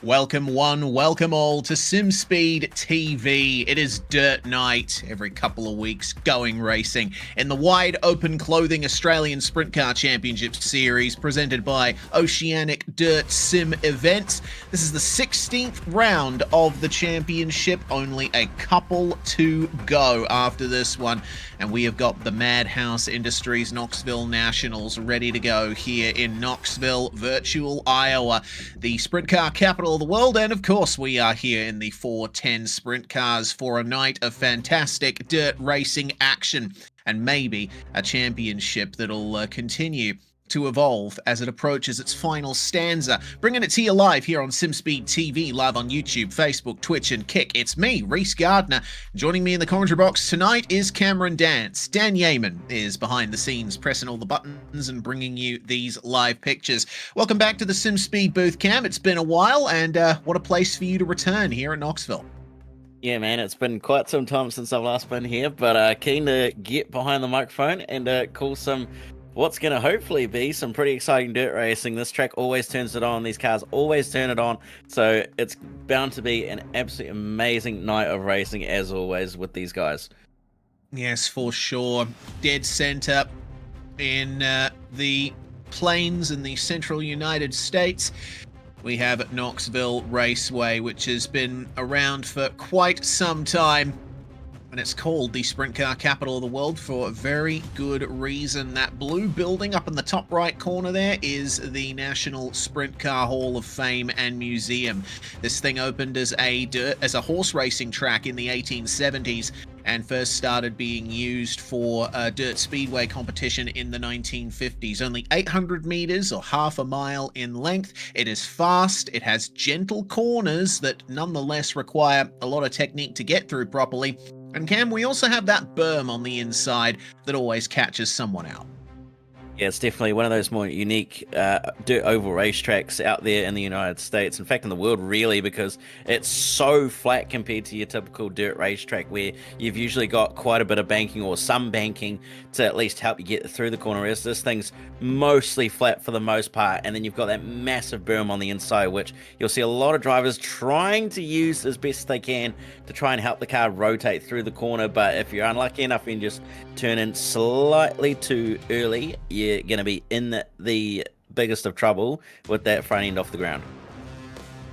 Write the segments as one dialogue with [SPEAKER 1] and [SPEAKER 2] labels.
[SPEAKER 1] Welcome one, welcome all to SimSpeed TV. It is Dirt Night every couple of weeks, going racing in the wide open clothing Australian Sprint Car Championship Series presented by Oceanic Dirt Sim Events. This is the 16th round of the championship, only a couple to go after this one. And we have got the Madhouse Industries Knoxville Nationals ready to go here in Knoxville, virtual Iowa, the sprint car capital of the world. And of course, we are here in the 410 sprint cars for a night of fantastic dirt racing action and maybe a championship that'll continue to evolve as it approaches its final stanza. Bringing it to you live here on SimSpeed TV, live on YouTube, Facebook, Twitch, and Kick. It's me, Reese Gardner. Joining me in the commentary box tonight is Cameron Dance. Dan Yeaman is behind the scenes, pressing all the buttons and bringing you these live pictures. Welcome back to the SimSpeed booth, Cam. It's been a while, and what a place for you to return here at Knoxville.
[SPEAKER 2] Yeah, man, it's been quite some time since I've last been here, but keen to get behind the microphone and call some what's going to hopefully be some pretty exciting dirt racing. This track always turns it on. These cars always turn it on. So it's bound to be an absolutely amazing night of racing, as always, with these guys.
[SPEAKER 1] Yes, for sure. Dead center in the plains in the central United States. We have Knoxville Raceway, which has been around for quite some time. And it's called the Sprint Car Capital of the World for a very good reason. That blue building up in the top right corner there is the National Sprint Car Hall of Fame and Museum. This thing opened as a horse racing track in the 1870s and first started being used for dirt speedway competition in the 1950s. Only 800 meters or half a mile in length. It is fast. It has gentle corners that nonetheless require a lot of technique to get through properly. And Cam, we also have that berm on the inside that always catches someone out.
[SPEAKER 2] Yeah, it's definitely one of those more unique dirt oval racetracks out there in the United States. In fact, in the world, really, because it's so flat compared to your typical dirt racetrack where you've usually got quite a bit of banking or some banking to at least help you get through the corner. Whereas this thing's mostly flat for the most part. And then you've got that massive berm on the inside, which you'll see a lot of drivers trying to use as best they can to try and help the car rotate through the corner. But if you're unlucky enough and just turn in slightly too early, you're going to be in the biggest of trouble with that front end off the ground.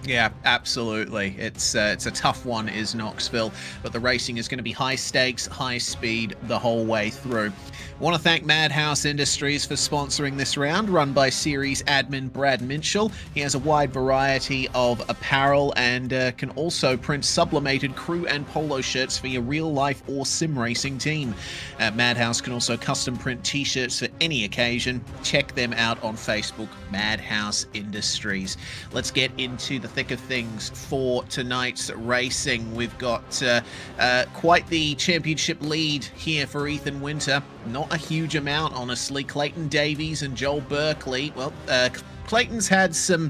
[SPEAKER 1] Yeah, absolutely. It's a tough one, is Knoxville, but the racing is going to be high stakes, high speed the whole way through. I want to thank Madhouse Industries for sponsoring this round, run by series admin Brad Minchell. He has a wide variety of apparel and can also print sublimated crew and polo shirts for your real life or sim racing team. Madhouse can also custom print t-shirts for any occasion. Check them out on Facebook, Madhouse Industries. Let's get into the thick of things for tonight's racing. We've got quite the championship lead here for Ethan Winter. Not a huge amount, honestly. Clayton Davies and Joel Berkeley. Well, Clayton's had some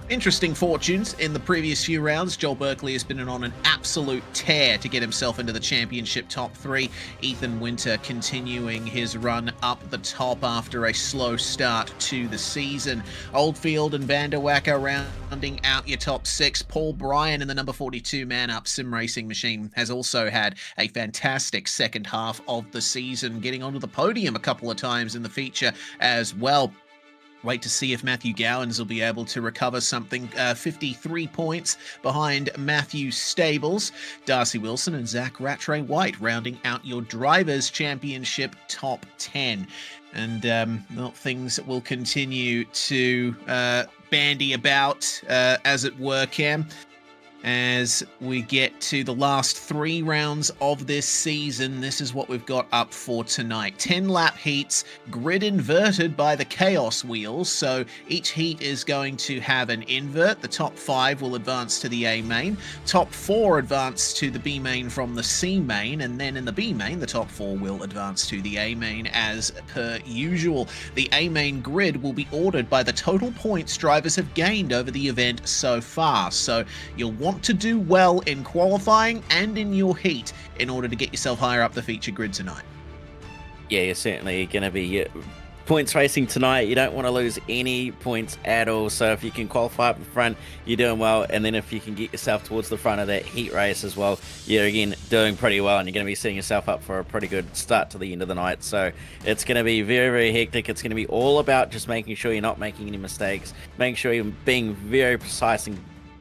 [SPEAKER 1] interesting fortunes in the previous few rounds. Joel Berkeley has been on an absolute tear to get himself into the championship top three. Ethan Winter continuing his run up the top after a slow start to the season. Oldfield and Vanderwacker rounding out your top six. Paul Bryan in the number 42 man-up sim racing machine has also had a fantastic second half of the season, getting onto the podium a couple of times in the feature as well. Wait to see if Matthew Gowans will be able to recover something. 53 points behind Matthew Stables. Darcy Wilson and Zach Rattray White rounding out your Drivers' Championship top 10. And well, things will continue to bandy about, as it were, Cam, as we get to the last 3 rounds of this season. This is what we've got up for tonight. 10 lap heats, grid inverted by the chaos wheels, so each heat is going to have an invert. The top 5 will advance to the A main, top 4 advance to the B main from the C main, and then in the B main the top 4 will advance to the A main as per usual. The A main grid will be ordered by the total points drivers have gained over the event so far, so you'll want to do well in qualifying and in your heat in order to get yourself higher up the feature grid tonight.
[SPEAKER 2] Yeah, you're certainly going to be points racing tonight, you don't want to lose any points at all. So if you can qualify up the front, you're doing well. And then if you can get yourself towards the front of that heat race as well, you're again doing pretty well, and you're going to be setting yourself up for a pretty good start to the end of the night. So it's going to be very, very hectic. It's going to be all about just making sure you're not making any mistakes, making sure you're being very precise and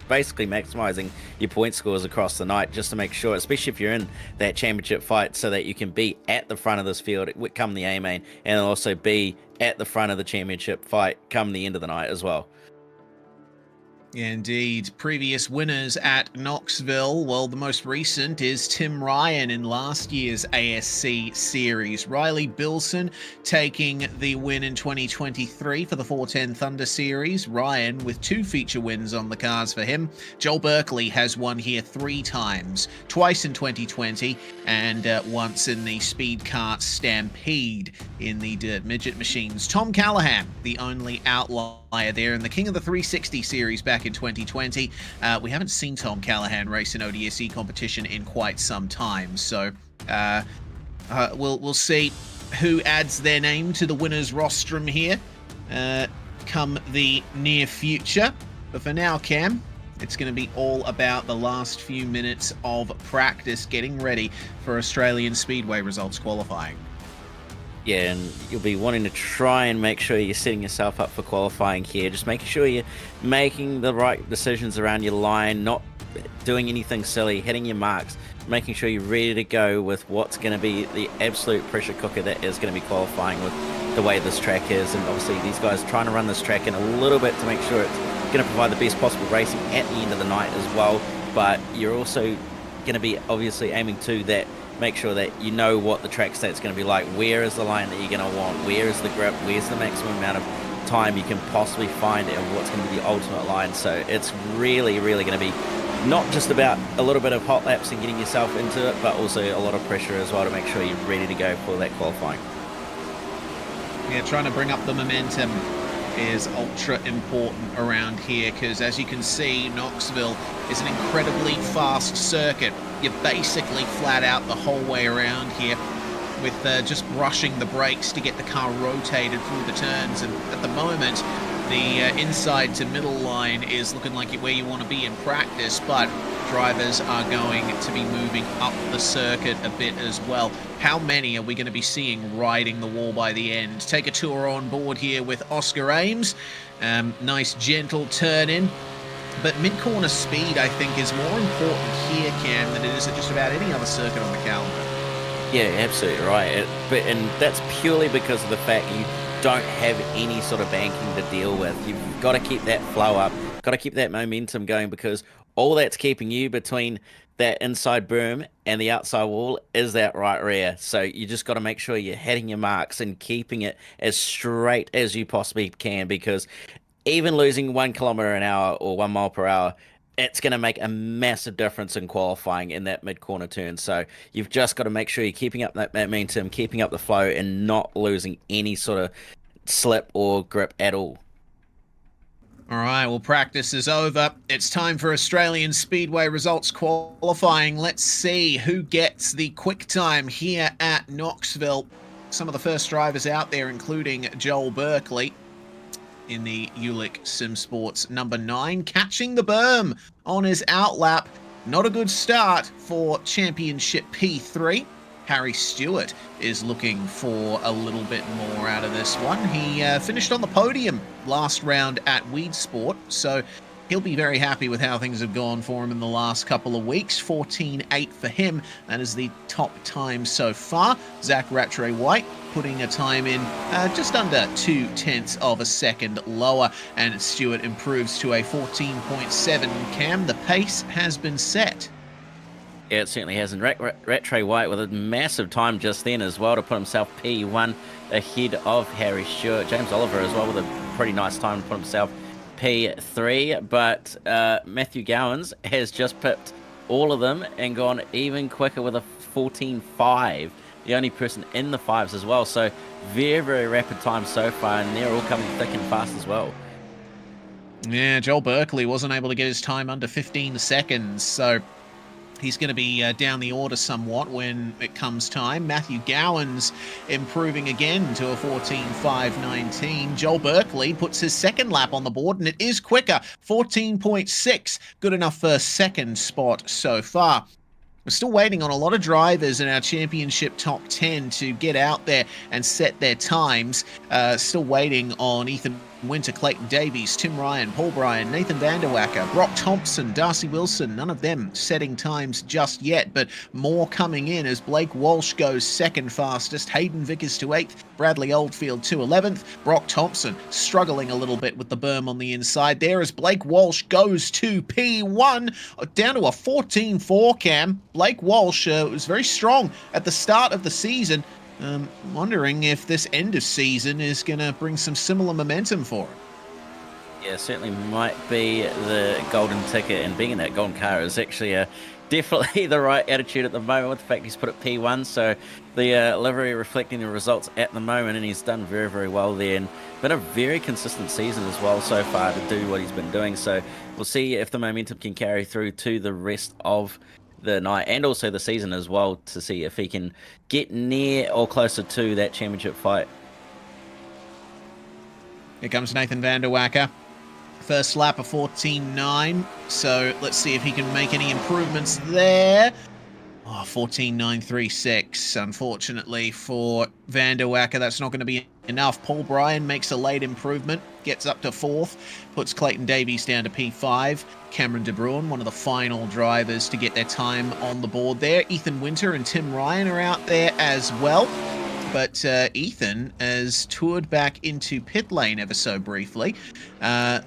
[SPEAKER 2] basically maximizing your point scores across the night, just to make sure, especially if you're in that championship fight, so that you can be at the front of this field come the A main, and also be at the front of the championship fight come the end of the night as well.
[SPEAKER 1] Indeed. Previous winners at Knoxville, well, the most recent is Tim Ryan in last year's ASC series. Riley Bilson taking the win in 2023 for the 410 Thunder series. Ryan with 2 feature wins on the cards for him. Joel Berkeley has won here 3 times, twice in 2020 and once in the Speed Kart Stampede in the Dirt Midget Machines. Tom Callahan, the only outlier there in the King of the 360 series back in 2020. We haven't seen Tom Callahan race in ODSE competition in quite some time, so we'll see who adds their name to the winners rostrum here come the near future. But for now, Cam, it's going to be all about the last few minutes of practice getting ready for Australian Speedway results qualifying.
[SPEAKER 2] Yeah, and you'll be wanting to try and make sure you're setting yourself up for qualifying here. Just making sure you're making the right decisions around your line, not doing anything silly, hitting your marks, making sure you're ready to go with what's going to be the absolute pressure cooker that is going to be qualifying with the way this track is. And obviously these guys are trying to run this track in a little bit to make sure it's going to provide the best possible racing at the end of the night as well. But you're also going to be obviously aiming to that. Make sure that you know what the track state's going to be like. Where is the line that you're going to want? Where is the grip? Where's the maximum amount of time you can possibly find, and what's going to be the ultimate line? So it's really, really going to be not just about a little bit of hot laps and getting yourself into it, but also a lot of pressure as well to make sure you're ready to go for that qualifying.
[SPEAKER 1] Yeah, trying to bring up the momentum is ultra important around here, because as you can see, Knoxville is an incredibly fast circuit. You're basically flat out the whole way around here with just rushing the brakes to get the car rotated through the turns, and at the moment the inside to middle line is looking like where you want to be in practice, but drivers are going to be moving up the circuit a bit as well. How many are we going to be seeing riding the wall by the end? Take a tour on board here with Oscar Ames. Nice gentle turn in. But mid-corner speed, I think, is more important here, Cam, than it is at just about any other circuit on the calendar.
[SPEAKER 2] Yeah, absolutely right. And that's purely because of the fact you don't have any sort of banking to deal with. You've got to keep that flow up, got to keep that momentum going, because all that's keeping you between that inside berm and the outside wall is that right rear. So you just got to make sure you're hitting your marks and keeping it as straight as you possibly can, because even losing 1 kilometer an hour or 1 mile per hour, it's going to make a massive difference in qualifying in that mid-corner turn. So you've just got to make sure you're keeping up that momentum, keeping up the flow, and not losing any sort of slip or grip at all.
[SPEAKER 1] All right, well, practice is over. It's time for Australian Speedway results qualifying. Let's see who gets the quick time here at Knoxville. Some of the first drivers out there, including Joel Berkeley in the Ulick Sim Sports number 9, catching the berm on his outlap. Not a good start for Championship P3. Harry Stewart is looking for a little bit more out of this one. He finished on the podium last round at Weed Sport, so he'll be very happy with how things have gone for him in the last couple of weeks. 14.8 for him. That is the top time so far. Zach Rattray-White putting a time in just under 0.2 of a second lower, and Stewart improves to a 14.7. Cam, the pace has been set.
[SPEAKER 2] Yeah, it certainly has. And Rattray-White with a massive time just then as well to put himself P1 ahead of Harry Stewart. James Oliver as well with a pretty nice time to put himself P3. But Matthew Gowans has just pipped all of them and gone even quicker with a 14.5. The only person in the 5s as well. So very, very rapid time so far, and they're all coming thick and fast as well.
[SPEAKER 1] Yeah, Joel Berkeley wasn't able to get his time under 15 seconds, so He's going to be down the order somewhat when it comes time. Matthew Gowan's improving again to a 14.5.19. Joel Berkeley puts his second lap on the board, and it is quicker, 14.6. Good enough for second spot so far. We're still waiting on a lot of drivers in our championship top 10 to get out there and set their times. Still waiting on Ethan Winter, Clayton Davies, Tim Ryan, Paul Bryan, Nathan Vanderwacker, Brock Thompson, Darcy Wilson. None of them setting times just yet, but more coming in as Blake Walsh goes second fastest, Hayden Vickers to 8th, Bradley Oldfield to 11th, Brock Thompson struggling a little bit with the berm on the inside there as Blake Walsh goes to P1, down to a 14.4 cam. Blake Walsh was very strong at the start of the season. Wondering if this end of season is going to bring some similar momentum for him.
[SPEAKER 2] Yeah, certainly might be the golden ticket, and being in that golden car is actually definitely the right attitude at the moment with the fact he's put it P1, so the livery reflecting the results at the moment, and he's done very, very well there, and been a very consistent season as well so far to do what he's been doing, so we'll see if the momentum can carry through to the rest of the night and also the season as well, to see if he can get near or closer to that championship fight.
[SPEAKER 1] Here comes Nathan Vanderwacker. First lap of 14.9, so let's see if he can make any improvements there. 14.936, unfortunately for Vanderwacker, that's not going to be enough. Paul Bryan makes a late improvement, gets up to 4th, puts Clayton Davies down to P5. Cameron De Bruin, one of the final drivers to get their time on the board there. Ethan Winter and Tim Ryan are out there as well. But Ethan has toured back into pit lane ever so briefly.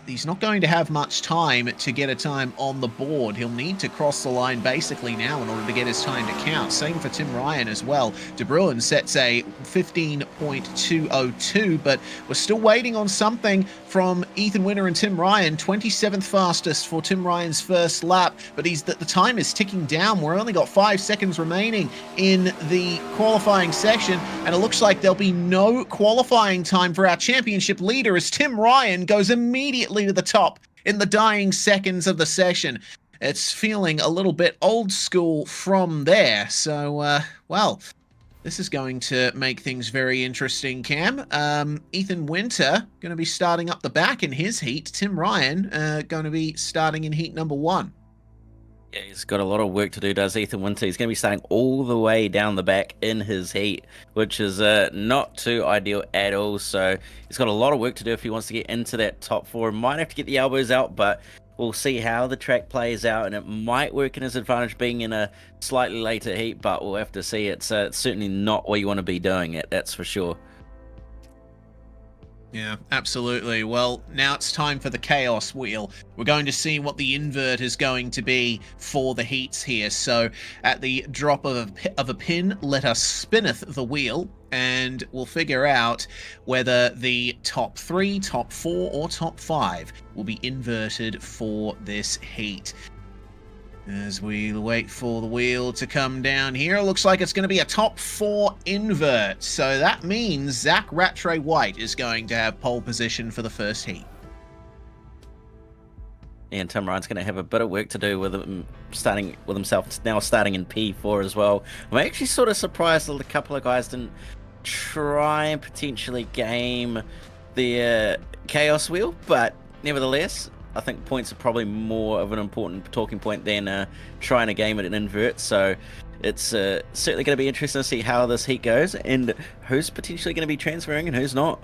[SPEAKER 1] He's not going to have much time to get a time on the board. He'll need to cross the line basically now in order to get his time to count. Same for Tim Ryan as well. De Bruin sets a 15.202, but we're still waiting on something from Ethan Winter and Tim Ryan. 27th fastest for Tim Ryan's first lap, but the time is ticking down. We're only got 5 seconds remaining in the qualifying section, and it looks like there'll be no qualifying time for our championship leader as Tim Ryan goes immediately to the top in the dying seconds of the session. It's feeling a little bit old school from there. So, well, this is going to make things very interesting, Cam. Ethan Winter going to be starting up the back in his heat. Tim Ryan going to be starting in heat number 1.
[SPEAKER 2] Yeah, he's got a lot of work to do, does Ethan Winter. He's going to be starting all the way down the back in his heat, which is not too ideal at all. So he's got a lot of work to do if he wants to get into that top 4. Might have to get the elbows out, but we'll see how the track plays out, and it might work in his advantage being in a slightly later heat, but we'll have to see. It's certainly not what you want to be doing it, that's for sure.
[SPEAKER 1] Yeah, absolutely. Well, now it's time for the chaos wheel. We're going to see what the invert is going to be for the heats here. So at the drop of a pin, let us spinneth the wheel, and we'll figure out whether the top 3, top 4, or top 5 will be inverted for this heat. As we wait for the wheel to come down here, it looks like it's going to be a top 4 invert. So that means Zach Rattray White is going to have pole position for the first heat.
[SPEAKER 2] And Tim Ryan's going to have a bit of work to do with him starting with himself now starting in P4 as well. I'm actually sort of surprised that a couple of guys didn't try and potentially game the chaos wheel, but nevertheless, I think points are probably more of an important talking point than trying to game it in invert. So it's certainly going to be interesting to see how this heat goes and who's potentially going to be transferring and who's not.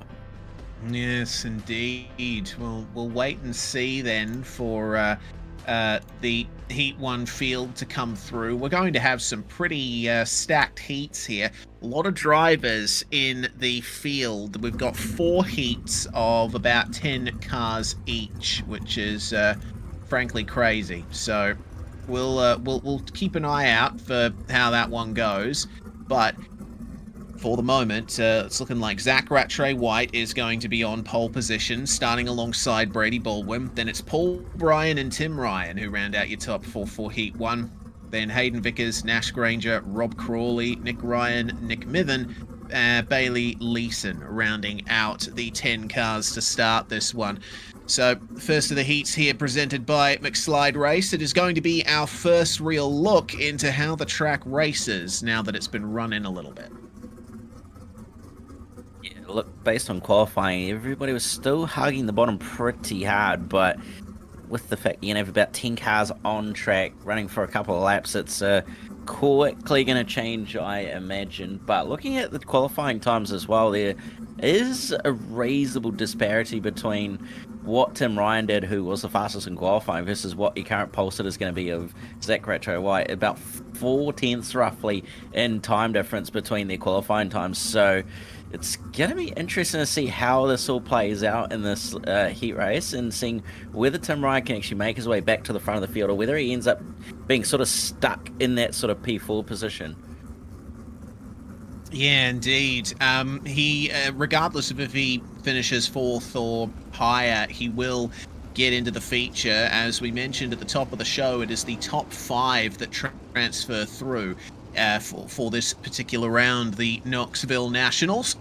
[SPEAKER 1] Yes, indeed. We'll wait and see then for the Heat 1 field to come through. We're going to have some pretty stacked heats here. A lot of drivers in the field. We've got 4 heats of about 10 cars each, which is frankly crazy. So we'll keep an eye out for how that one goes. But for the moment, it's looking like Zach Rattray White is going to be on pole position, starting alongside Brady Baldwin. Then it's Paul Bryan and Tim Ryan who round out your top 4 for Heat 1. Then Hayden Vickers, Nash Granger, Rob Crawley, Nick Ryan, Nick Mithen, Bailey Leeson rounding out the 10 cars to start this one. So, first of the heats here presented by McSlide Race. It is going to be our first real look into how the track races now that it's been run in a little bit.
[SPEAKER 2] Yeah, look, based on qualifying, everybody was still hugging the bottom pretty hard, but with the fact you have about 10 cars on track running for a couple of laps, it's quickly going to change, I imagine. But looking at the qualifying times as well, there is a reasonable disparity between what Tim Ryan did, who was the fastest in qualifying, versus what your current pole sitter is going to be of Zach Ratcho White. About 4 tenths roughly in time difference between their qualifying times. So it's going to be interesting to see how this all plays out in this heat race, and seeing whether Tim Ryan can actually make his way back to the front of the field, or whether he ends up being sort of stuck in that sort of P4 position.
[SPEAKER 1] Yeah, indeed. He, regardless of if he finishes 4th or higher, he will get into the feature. As we mentioned at the top of the show, it is the top 5 that transfer through for this particular round, the Knoxville Nationals.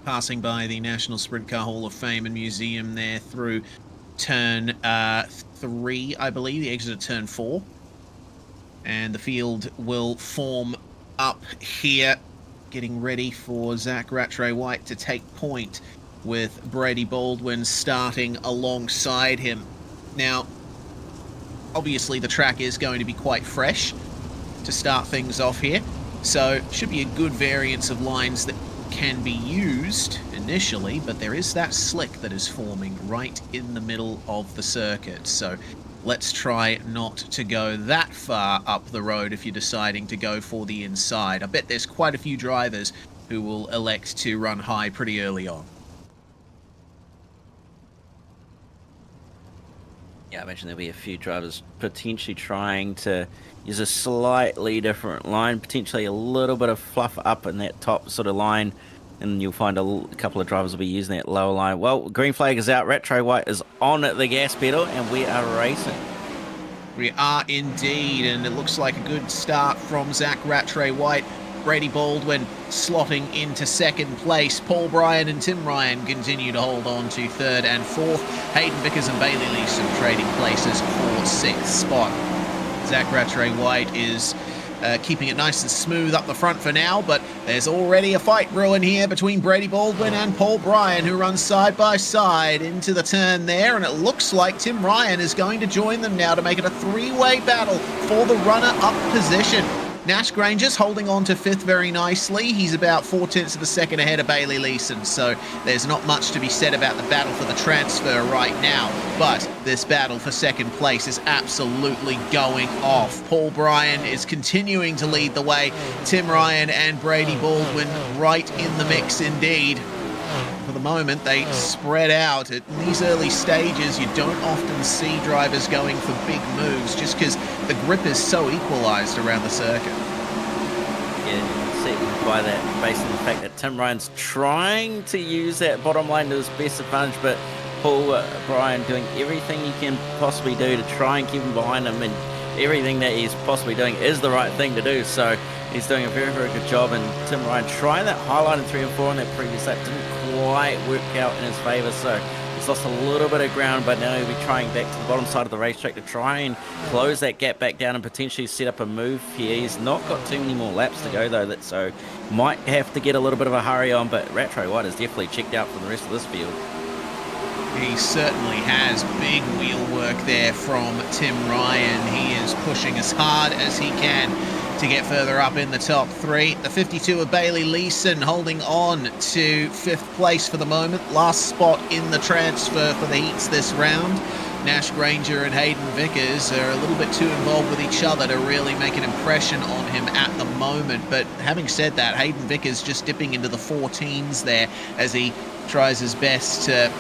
[SPEAKER 1] Passing by the National Sprint Car Hall of Fame and Museum there through turn 3, I believe, the exit at turn 4. And the field will form up here, getting ready for Zach Rattray White to take point, with Brady Baldwin starting alongside him. Now, obviously the track is going to be quite fresh to start things off here, so should be a good variance of lines that can be used initially, but there is that slick that is forming right in the middle of the circuit, so let's try not to go that far up the road if you're deciding to go for the inside. I bet there's quite a few drivers who will elect to run high pretty early on.
[SPEAKER 2] Yeah, I imagine there'll be a few drivers potentially trying to use a slightly different line, potentially a little bit of fluff up in that top sort of line, and you'll find a couple of drivers will be using that lower line. Well, green flag is out, Rattray White is on the gas pedal, and we are racing.
[SPEAKER 1] We are indeed, and it looks like a good start from Zach Rattray White. Brady Baldwin slotting into 2nd place. Paul Bryan and Tim Ryan continue to hold on to 3rd and 4th. Hayden Vickers and Bailey Leeson trading places for 6th spot. Zach Rattray White is keeping it nice and smooth up the front for now, but there's already a fight brewing here between Brady Baldwin and Paul Bryan, who run side by side into the turn there, and it looks like Tim Ryan is going to join them now to make it a 3-way battle for the runner-up position. Nash Granger's holding on to 5th very nicely. He's about 4 tenths of a second ahead of Bailey Leeson, so there's not much to be said about the battle for the transfer right now. But this battle for 2nd place is absolutely going off. Paul Bryan is continuing to lead the way. Tim Ryan and Brady Baldwin right in the mix indeed. For the moment, they spread out. In these early stages, you don't often see drivers going for big moves just because the grip is so equalised around the circuit.
[SPEAKER 2] Yeah, you can see by that, based on the fact that Tim Ryan's trying to use that bottom line to his best advantage, but Paul Bryan doing everything he can possibly do to try and keep him behind him, and everything that he's possibly doing is the right thing to do. So he's doing a very, very good job, and Tim Ryan trying that high line in 3 and 4 on that previous lap didn't quite work out in his favour, so he's lost a little bit of ground, but now he'll be trying back to the bottom side of the racetrack to try and close that gap back down and potentially set up a move here. He's not got too many more laps to go though, so might have to get a little bit of a hurry on, but Rattray White is definitely checked out from the rest of this field.
[SPEAKER 1] He certainly has. Big wheel work there from Tim Ryan. He is pushing as hard as he can to get further up in the top 3. The 52 of Bailey Leeson holding on to 5th place for the moment. Last spot in the transfer for the heats this round. Nash Granger and Hayden Vickers are a little bit too involved with each other to really make an impression on him at the moment. But having said that, Hayden Vickers just dipping into the 14s there as he tries his best to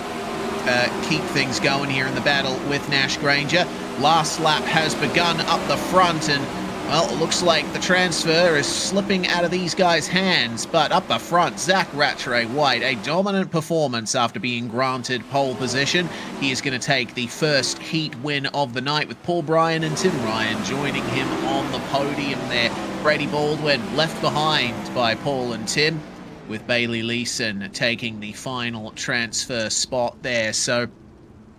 [SPEAKER 1] keep things going here in the battle with Nash Granger. Last lap has begun up the front, and well, it looks like the transfer is slipping out of these guys' hands, but up the front, Zach Rattray White, a dominant performance after being granted pole position. He is going to take the first heat win of the night, with Paul Bryan and Tim Ryan joining him on the podium there. Brady Baldwin left behind by Paul and Tim, with Bailey Leeson taking the final transfer spot there. So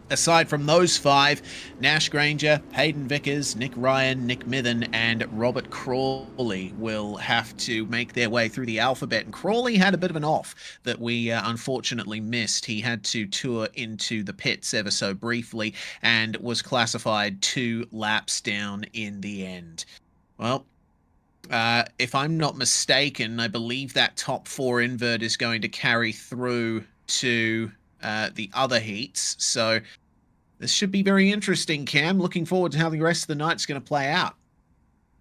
[SPEAKER 1] Aside from those 5, Nash Granger, Hayden Vickers, Nick Ryan, Nick Mithen, and Robert Crawley will have to make their way through the alphabet. And Crawley had a bit of an off that we unfortunately missed. He had to tour into the pits ever so briefly and was classified 2 laps down in the end. Well, if I'm not mistaken, I believe that top 4 invert is going to carry through to the other heats. So this should be very interesting, Cam. Looking forward to how the rest of the night's going to play out.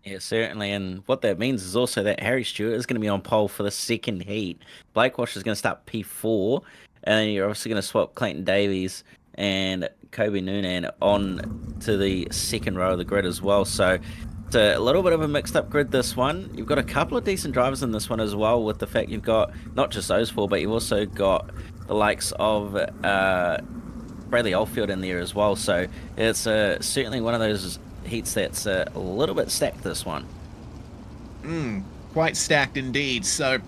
[SPEAKER 2] Yeah, certainly. And what that means is also that Harry Stewart is going to be on pole for the second heat. Blake Walsh is going to start P4. And then you're obviously going to swap Clayton Davies and Kobe Noonan on to the second row of the grid as well. So it's a little bit of a mixed up grid, this one. You've got a couple of decent drivers in this one as well, with the fact you've got not just those 4, but you've also got the likes of Bradley Oldfield in there as well. So it's certainly one of those heats that's a little bit stacked, this one.
[SPEAKER 1] Quite stacked indeed. So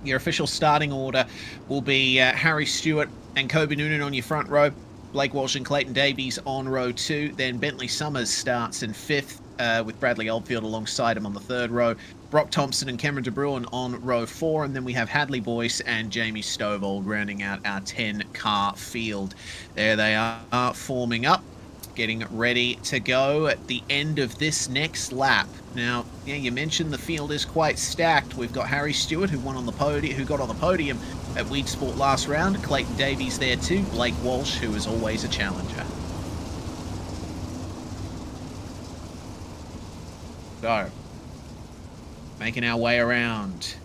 [SPEAKER 1] your official starting order will be Harry Stewart and Kobe Noonan on your front row, Blake Walsh and Clayton Davies on row 2. Then Bentley Summers starts in 5th with Bradley Oldfield alongside him on the 3rd row. Brock Thompson and Cameron De Bruin on row 4, and then we have Hadley Boyce and Jamie Stovall rounding out our 10-car field. There they are, forming up, getting ready to go at the end of this next lap. Now, yeah, you mentioned the field is quite stacked. We've got Harry Stewart, who got on the podium at Weed Sport last round. Clayton Davies there too. Blake Walsh, who is always a challenger. So, making our way around.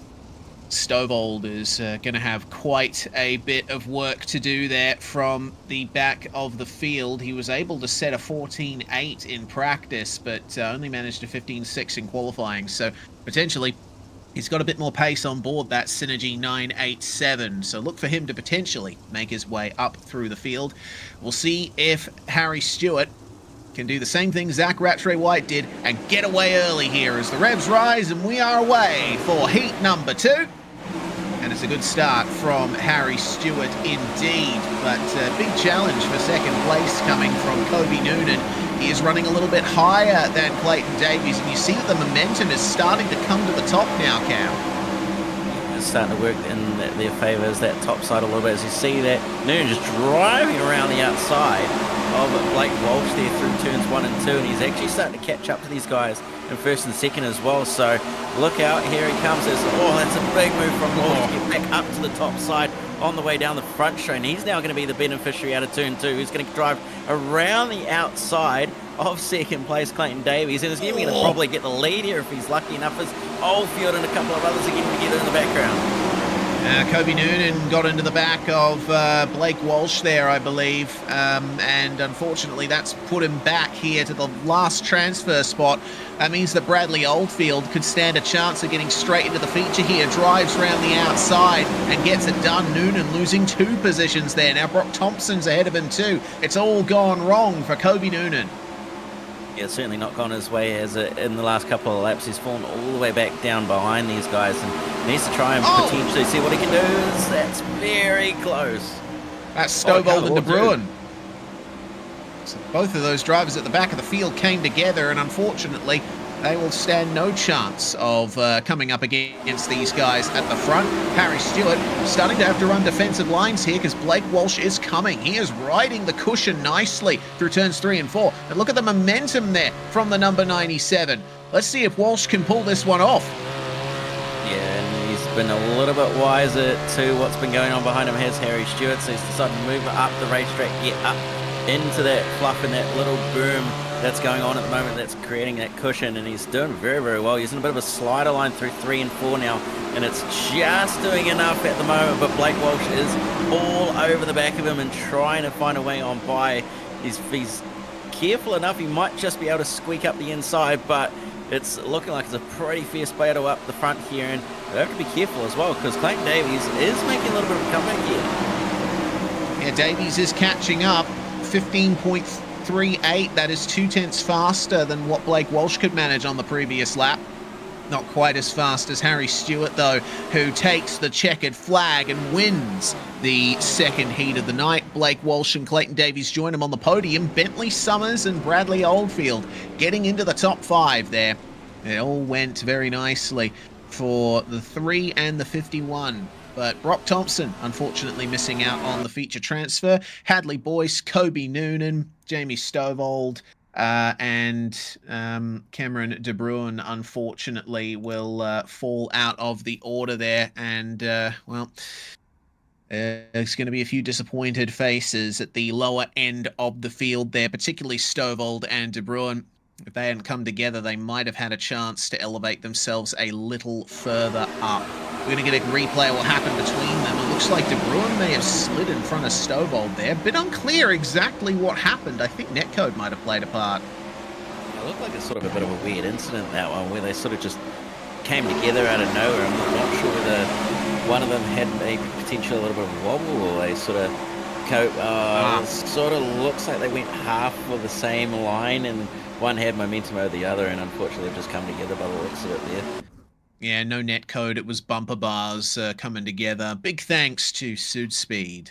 [SPEAKER 1] Stovold is going to have quite a bit of work to do there from the back of the field. He was able to set a 14.8 in practice, but only managed a 15.6 in qualifying. So potentially he's got a bit more pace on board that Synergy 987. So look for him to potentially make his way up through the field. We'll see if Harry Stewart can do the same thing Zach Rattray White did and get away early here as the revs rise, and we are away for heat number 2. And it's a good start from Harry Stewart indeed, but a big challenge for second place coming from Kobe Noonan. He is running a little bit higher than Clayton Davies, and you see that the momentum is starting to come to the top now, Cam.
[SPEAKER 2] It's starting to work in their favour as that top side a little bit, as you see that Noonan just driving around the outside of Blake Walsh there through turns 1 and 2, and he's actually starting to catch up to these guys in 1st and 2nd as well. So look out, here he comes. That's a big move from Walsh to get back up to the top side on the way down the front straight, and he's now going to be the beneficiary out of turn 2. He's going to drive around the outside of second place Clayton Davies, and is going to probably get the lead here if he's lucky enough, as Oldfield and a couple of others are getting together in the background.
[SPEAKER 1] Kobe Noonan got into the back of Blake Walsh there, I believe, and unfortunately that's put him back here to the last transfer spot. That means that Bradley Oldfield could stand a chance of getting straight into the feature here, drives around the outside and gets it done. Noonan losing 2 positions there. Now Brock Thompson's ahead of him too. It's all gone wrong for Kobe Noonan.
[SPEAKER 2] Yeah, it's certainly not gone his way, as in the last couple of laps he's fallen all the way back down behind these guys and needs to try and potentially see what he can do. That's very close.
[SPEAKER 1] That's Stovall and De Bruin. So both of those drivers at the back of the field came together, and unfortunately they will stand no chance of coming up against these guys at the front. Harry Stewart starting to have to run defensive lines here because Blake Walsh is coming. He is riding the cushion nicely through turns 3 and 4. And look at the momentum there from the number 97. Let's see if Walsh can pull this one off.
[SPEAKER 2] Yeah, and he's been a little bit wiser to what's been going on behind him, has Harry Stewart. So he's decided to move up the racetrack, get up into that fluff and that little boom that's going on at the moment, that's creating that cushion, and he's doing very, very well. He's in a bit of a slider line through 3 and 4 now, and it's just doing enough at the moment, but Blake Walsh is all over the back of him and trying to find a way on by. He's careful enough, he might just be able to squeak up the inside, but it's looking like it's a pretty fierce battle up the front here, and they have to be careful as well, because Clayton Davies is making a little bit of a comeback here.
[SPEAKER 1] Yeah, Davies is catching up, 15.38. That is 0.2 faster than what Blake Walsh could manage on the previous lap. Not quite as fast as Harry Stewart, though, who takes the checkered flag and wins the second heat of the night. Blake Walsh and Clayton Davies join him on the podium. Bentley Summers and Bradley Oldfield getting into the top 5 there. It all went very nicely for the 3 and the 51. But Brock Thompson, unfortunately, missing out on the feature transfer. Hadley Boyce, Kobe Noonan, Jamie Stovold, and Cameron De Bruin, unfortunately, will fall out of the order there. And, well, there's going to be a few disappointed faces at the lower end of the field there, particularly Stovold and De Bruin. If they hadn't come together, they might have had a chance to elevate themselves a little further up. We're going to get a replay of what happened between them. It looks like De Bruin may have slid in front of Stovold there. Bit unclear exactly what happened. I think netcode might have played a part.
[SPEAKER 2] It looked like it's sort of a bit of a weird incident, that one, where they sort of just came together out of nowhere. I'm not sure whether one of them had a potential a little bit of a wobble, or they sort of it sort of looks like they went half of the same line, and one had momentum over the other, and unfortunately they've just come together by the looks of it there.
[SPEAKER 1] Yeah, no netcode. It was bumper bars coming together. Big thanks to Sudspeed,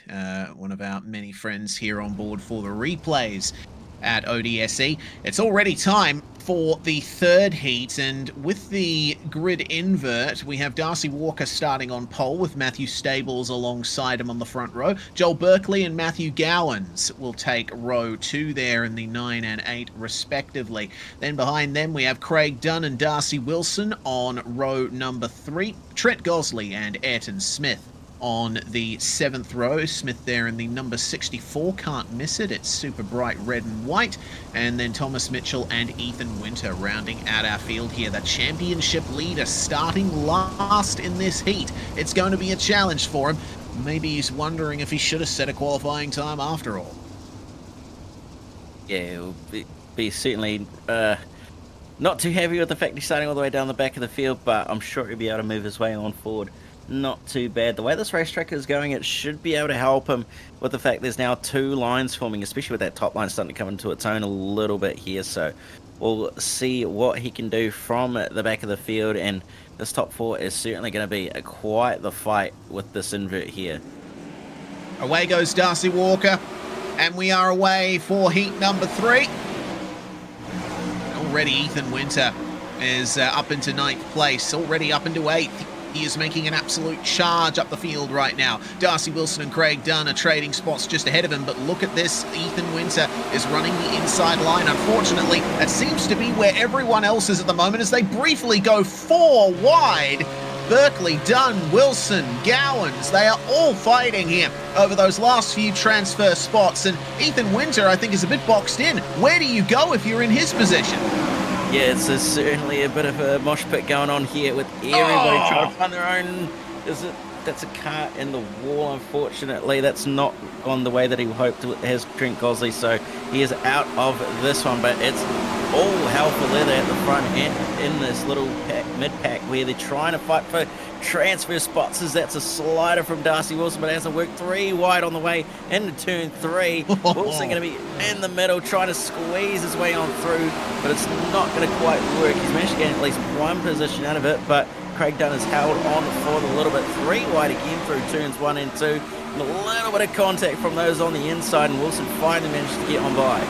[SPEAKER 1] one of our many friends here on board for the replays at ODSE. It's already time for the third heat, and with the grid invert, we have Darcy Walker starting on pole with Matthew Stables alongside him on the front row. Joel Berkeley and Matthew Gowans will take row 2 there in the 9 and 8 respectively. Then behind them we have Craig Dunn and Darcy Wilson on row number 3. Trent Gosley and Ayrton Smith on the 7th row. Smith there in the number 64, can't miss it, it's super bright red and white. And then Thomas Mitchell and Ethan Winter rounding out our field here. The championship leader starting last in this heat. It's going to be a challenge for him. Maybe he's wondering if he should have set a qualifying time after all.
[SPEAKER 2] Yeah, it'll be certainly not too heavy with the fact he's starting all the way down the back of the field, but I'm sure he'll be able to move his way on forward. Not too bad. The way this racetrack is going, it should be able to help him with the fact there's now 2 lines forming, especially with that top line starting to come into its own a little bit here. So we'll see what he can do from the back of the field, and this top 4 is certainly going to be quite the fight with this invert here.
[SPEAKER 1] Away goes Darcy Walker, and we are away for heat number 3. Already Ethan Winter is up into 9th place, already up into 8th. He is making an absolute charge up the field right now. Darcy Wilson and Craig Dunn are trading spots just ahead of him, but look at this. Ethan Winter is running the inside line. Unfortunately, that seems to be where everyone else is at the moment as they briefly go 4 wide. Berkeley, Dunn, Wilson, Gowans, they are all fighting here over those last few transfer spots, and Ethan Winter, I think, is a bit boxed in. Where do you go if you're in his position?
[SPEAKER 2] Yeah, it's certainly a bit of a mosh pit going on here with everybody trying to find their own. That's a car in the wall, unfortunately. That's not gone the way that he hoped. It has Trent Gosley, so he is out of this one. But it's all hell for leather at the front and in this little mid-pack where they're trying to fight for transfer spots, as that's a slider from Darcy Wilson, but it hasn't worked. 3 wide on the way into turn 3. Wilson going to be in the middle trying to squeeze his way on through, but it's not going to quite work. He's managed to get at least 1 position out of it, but Craig Dunn has held on for a little bit. 3 wide again through turns 1 and 2. And a little bit of contact from those on the inside, and Wilson finally managed to get on by.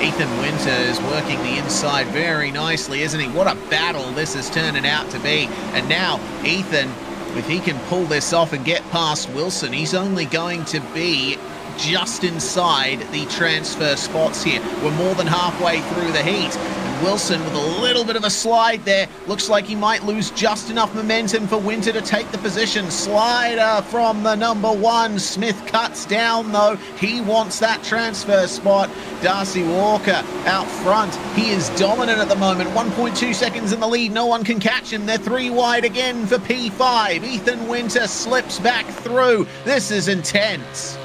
[SPEAKER 1] Ethan Winter is working the inside very nicely, isn't he? What a battle this is turning out to be. And now Ethan, if he can pull this off and get past Wilson, he's only going to be just inside the transfer spots here. We're more than halfway through the heat. Wilson with a little bit of a slide there. Looks like he might lose just enough momentum for Winter to take the position. Slider from the number 1. Smith cuts down though. He wants that transfer spot. Darcy Walker out front. He is dominant at the moment. 1.2 seconds in the lead. No one can catch him. They're 3 wide again for P5. Ethan Winter slips back through. This is intense.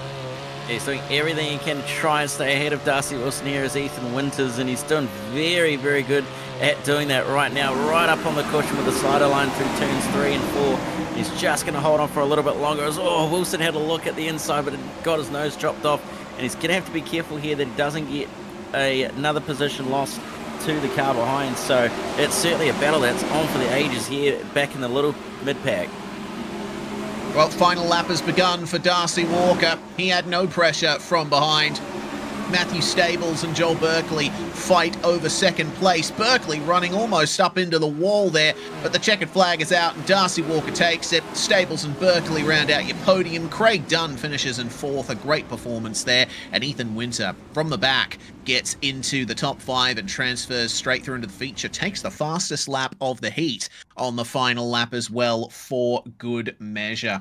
[SPEAKER 2] He's doing everything he can to try and stay ahead of Darcy Wilson here as Ethan Winters, and he's doing very, very good at doing that right now. Right up on the cushion with the slider line through turns 3 and 4. He's just going to hold on for a little bit longer as, Wilson had a look at the inside, but it got his nose chopped off, and he's going to have to be careful here that he doesn't get another position lost to the car behind. So it's certainly a battle that's on for the ages here back in the little mid-pack.
[SPEAKER 1] Well, final lap has begun for Darcy Walker. He had no pressure from behind. Matthew Stables and Joel Berkeley fight over second place. Berkeley running almost up into the wall there, but the checkered flag is out and Darcy Walker takes it. Stables and Berkeley round out your podium. Craig Dunn finishes in fourth, a great performance there. And Ethan Winter from the back gets into the top 5 and transfers straight through into the feature. Takes the fastest lap of the heat on the final lap as well for good measure.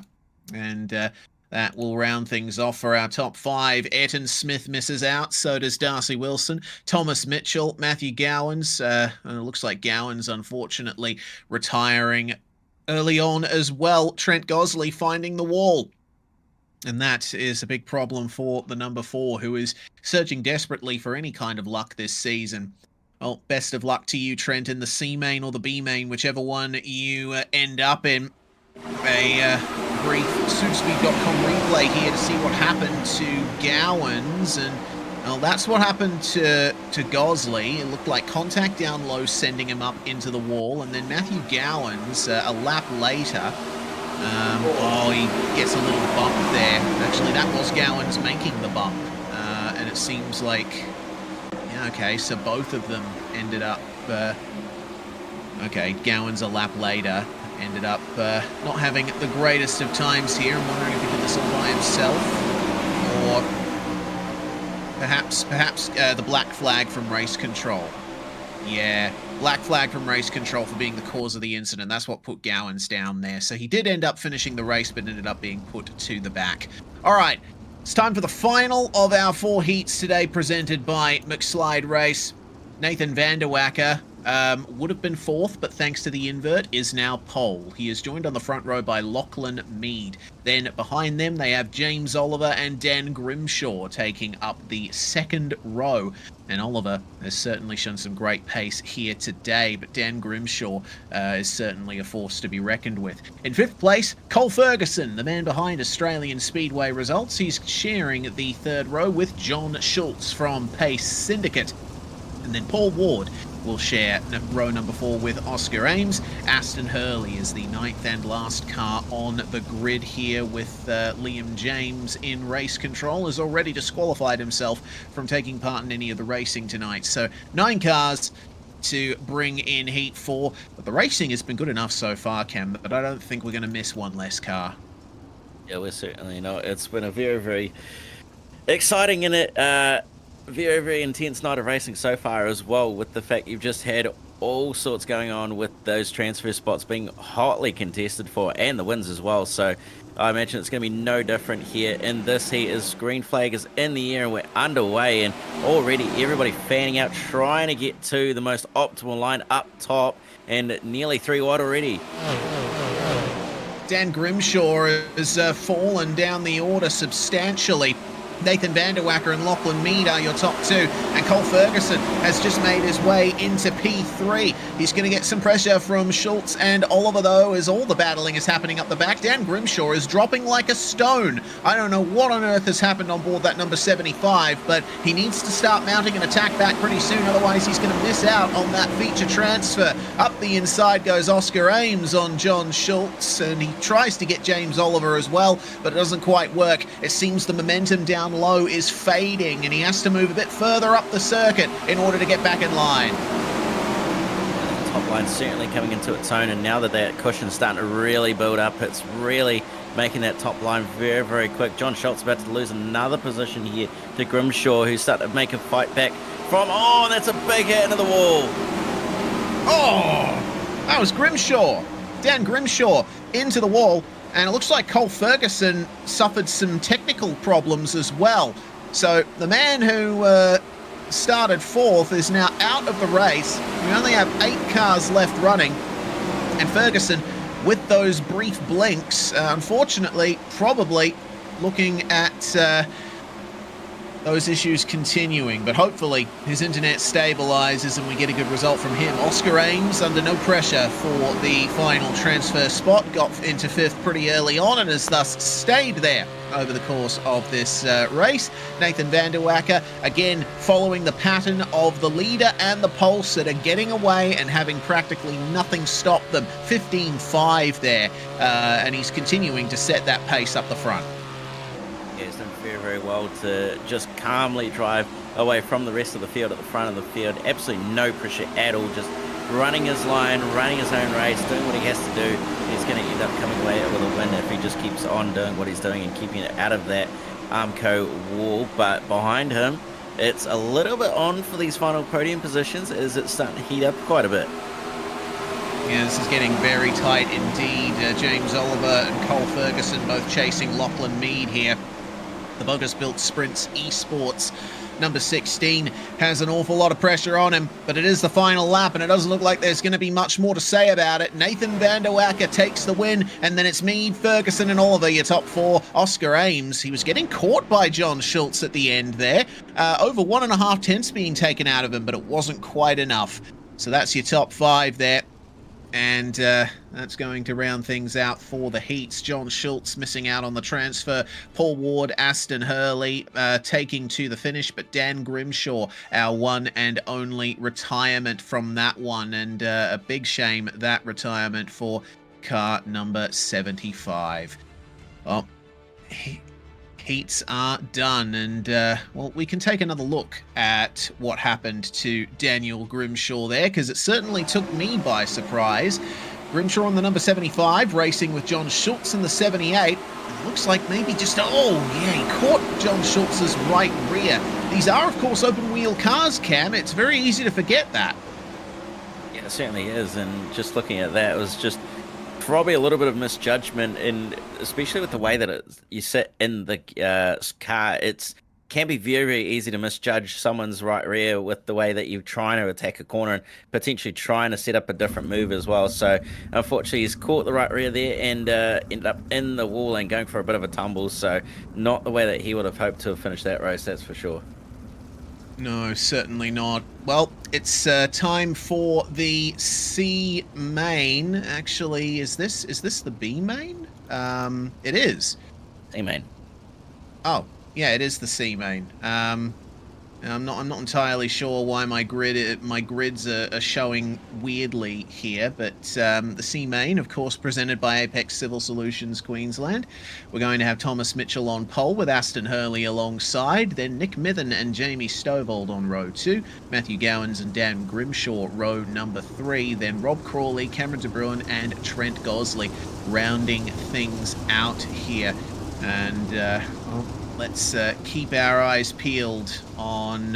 [SPEAKER 1] And that will round things off for our top 5. Ayrton Smith misses out, so does Darcy Wilson. Thomas Mitchell, Matthew Gowans. It looks like Gowans, unfortunately, retiring early on as well. Trent Gosley finding the wall. And that is a big problem for the number 4, who is searching desperately for any kind of luck this season. Well, best of luck to you, Trent, in the C main or the B main, whichever one you end up in. A brief Superspeed.com replay here to see what happened to Gowans, and well, that's what happened to Gosley. It looked like contact down low, sending him up into the wall, and then Matthew Gowans a lap later. He gets a little bump there. Actually, that was Gowans making the bump, and it seems like, yeah, okay, so both of them ended up. Okay, Gowans a lap later. Ended up not having the greatest of times here. I'm wondering if he did this all by himself, or perhaps the black flag from race control. Yeah, black flag from race control for being the cause of the incident. That's what put Gowans down there. So he did end up finishing the race, but ended up being put to the back. All right, it's time for the final of our 4 heats today, presented by McSlide Race. Nathan Vanderwacker would have been 4th, but thanks to the invert, is now pole. He is joined on the front row by Lachlan Mead. Then behind them, they have James Oliver and Dan Grimshaw taking up the 2nd row. And Oliver has certainly shown some great pace here today, but Dan Grimshaw is certainly a force to be reckoned with. In 5th place, Cole Ferguson, the man behind Australian Speedway Results. He's sharing the 3rd row with John Schultz from Pace Syndicate. And then Paul Ward will share row number 4 with Oscar Ames. Aston Hurley is the 9th and last car on the grid here, with Liam James in race control, has already disqualified himself from taking part in any of the racing tonight. So 9 cars to bring in Heat 4. But the racing has been good enough so far, Cam, but I don't think we're going to miss one less car.
[SPEAKER 2] Yeah, we're certainly not. It's been a very, very exciting and very, very intense night of racing so far as well, with the fact you've just had all sorts going on with those transfer spots being hotly contested for, and the wins as well. So I imagine it's going to be no different here in this heat, as green flag is in the air and we're underway, and already everybody fanning out, trying to get to the most optimal line up top, and nearly 3 wide already.
[SPEAKER 1] Dan Grimshaw has fallen down the order substantially. Nathan Vanderwacker and Lachlan Mead are your top 2, and Cole Ferguson has just made his way into P3. He's going to get some pressure from Schultz and Oliver, though, as all the battling is happening up the back. Dan Grimshaw is dropping like a stone. I don't know what on earth has happened on board that number 75, but he needs to start mounting an attack back pretty soon, otherwise he's going to miss out on that feature transfer. Up the inside goes Oscar Ames on John Schultz, and he tries to get James Oliver as well, but it doesn't quite work. It seems the momentum down low is fading, and he has to move a bit further up the circuit in order to get back in line.
[SPEAKER 2] The top line certainly coming into its own, and now that cushion's starting to really build up, it's really making that top line very, very quick. John Schultz about to lose another position here to Grimshaw, who's starting to make a fight back from, oh, that's a big hit into the wall.
[SPEAKER 1] Oh, that was Grimshaw. Dan Grimshaw into the wall. And it looks like Cole Ferguson suffered some technical problems as well. So the man who started 4th is now out of the race. We only have 8 cars left running. And Ferguson, with those brief blinks, unfortunately, probably looking at those issues continuing, but hopefully his internet stabilizes and we get a good result from him. Oscar Ames, under no pressure for the final transfer spot, got into 5th pretty early on and has thus stayed there over the course of this race. Nathan van der Wacker, again, following the pattern of the leader and the pole sitter, getting away and having practically nothing stop them. 15.5 there, and he's continuing to set that pace up the front.
[SPEAKER 2] Yeah, he's done very well to just calmly drive away from the rest of the field at the front of the field. Absolutely no pressure at all, just running his line, running his own race, doing what he has to do. He's going to end up coming away with a win if he just keeps on doing what he's doing and keeping it out of that Armco wall. But behind him, it's a little bit on for these final podium positions as it's starting to heat up quite a bit.
[SPEAKER 1] Yeah, this is getting very tight indeed. James Oliver and Cole Ferguson both chasing Lachlan Mead here. The Bogus Built Sprints Esports number 16 has an awful lot of pressure on him, but it is the final lap and it doesn't look like there's going to be much more to say about it. Nathan van der Wacker takes the win, and then it's Mead, Ferguson and Oliver, your top 4. Oscar Ames, he was getting caught by John Schultz at the end there. Over 1.5 tenths being taken out of him, but it wasn't quite enough. So that's your top 5 there. And that's going to round things out for the heats. John Schultz missing out on the transfer. Paul Ward, Aston Hurley taking to the finish. But Dan Grimshaw, our one and only retirement from that one. And a big shame, that retirement for car number 75. Well, heats are done, and well, we can take another look at what happened to Daniel Grimshaw there, because it certainly took me by surprise. Grimshaw on the number 75, racing with John Schultz in the 78. It looks like maybe just, oh yeah, he caught John Schultz's right rear. These are, of course, open wheel cars, Cam. It's very easy to forget that.
[SPEAKER 2] Yeah, it certainly is, and just looking at that, it was just probably a little bit of misjudgment, and especially with the way that you sit in the car, it can be very easy to misjudge someone's right rear with the way that you're trying to attack a corner and potentially trying to set up a different move as well. So unfortunately he's caught the right rear there and ended up in the wall and going for a bit of a tumble, so not the way that he would have hoped to have finished that race, that's for sure.
[SPEAKER 1] No, certainly not. Well, it's time for the C main. Actually, is this the B main? It is.
[SPEAKER 2] C main.
[SPEAKER 1] Oh, yeah, it is the C main. I'm not entirely sure why my grids are showing weirdly here, but the C main, of course, presented by Apex Civil Solutions Queensland. We're going to have Thomas Mitchell on pole with Aston Hurley alongside, then Nick Mithen and Jamie Stovold on row 2, Matthew Gowans and Dan Grimshaw row number 3, then Rob Crawley, Cameron De Bruin and Trent Gosley rounding things out here. And well, let's keep our eyes peeled on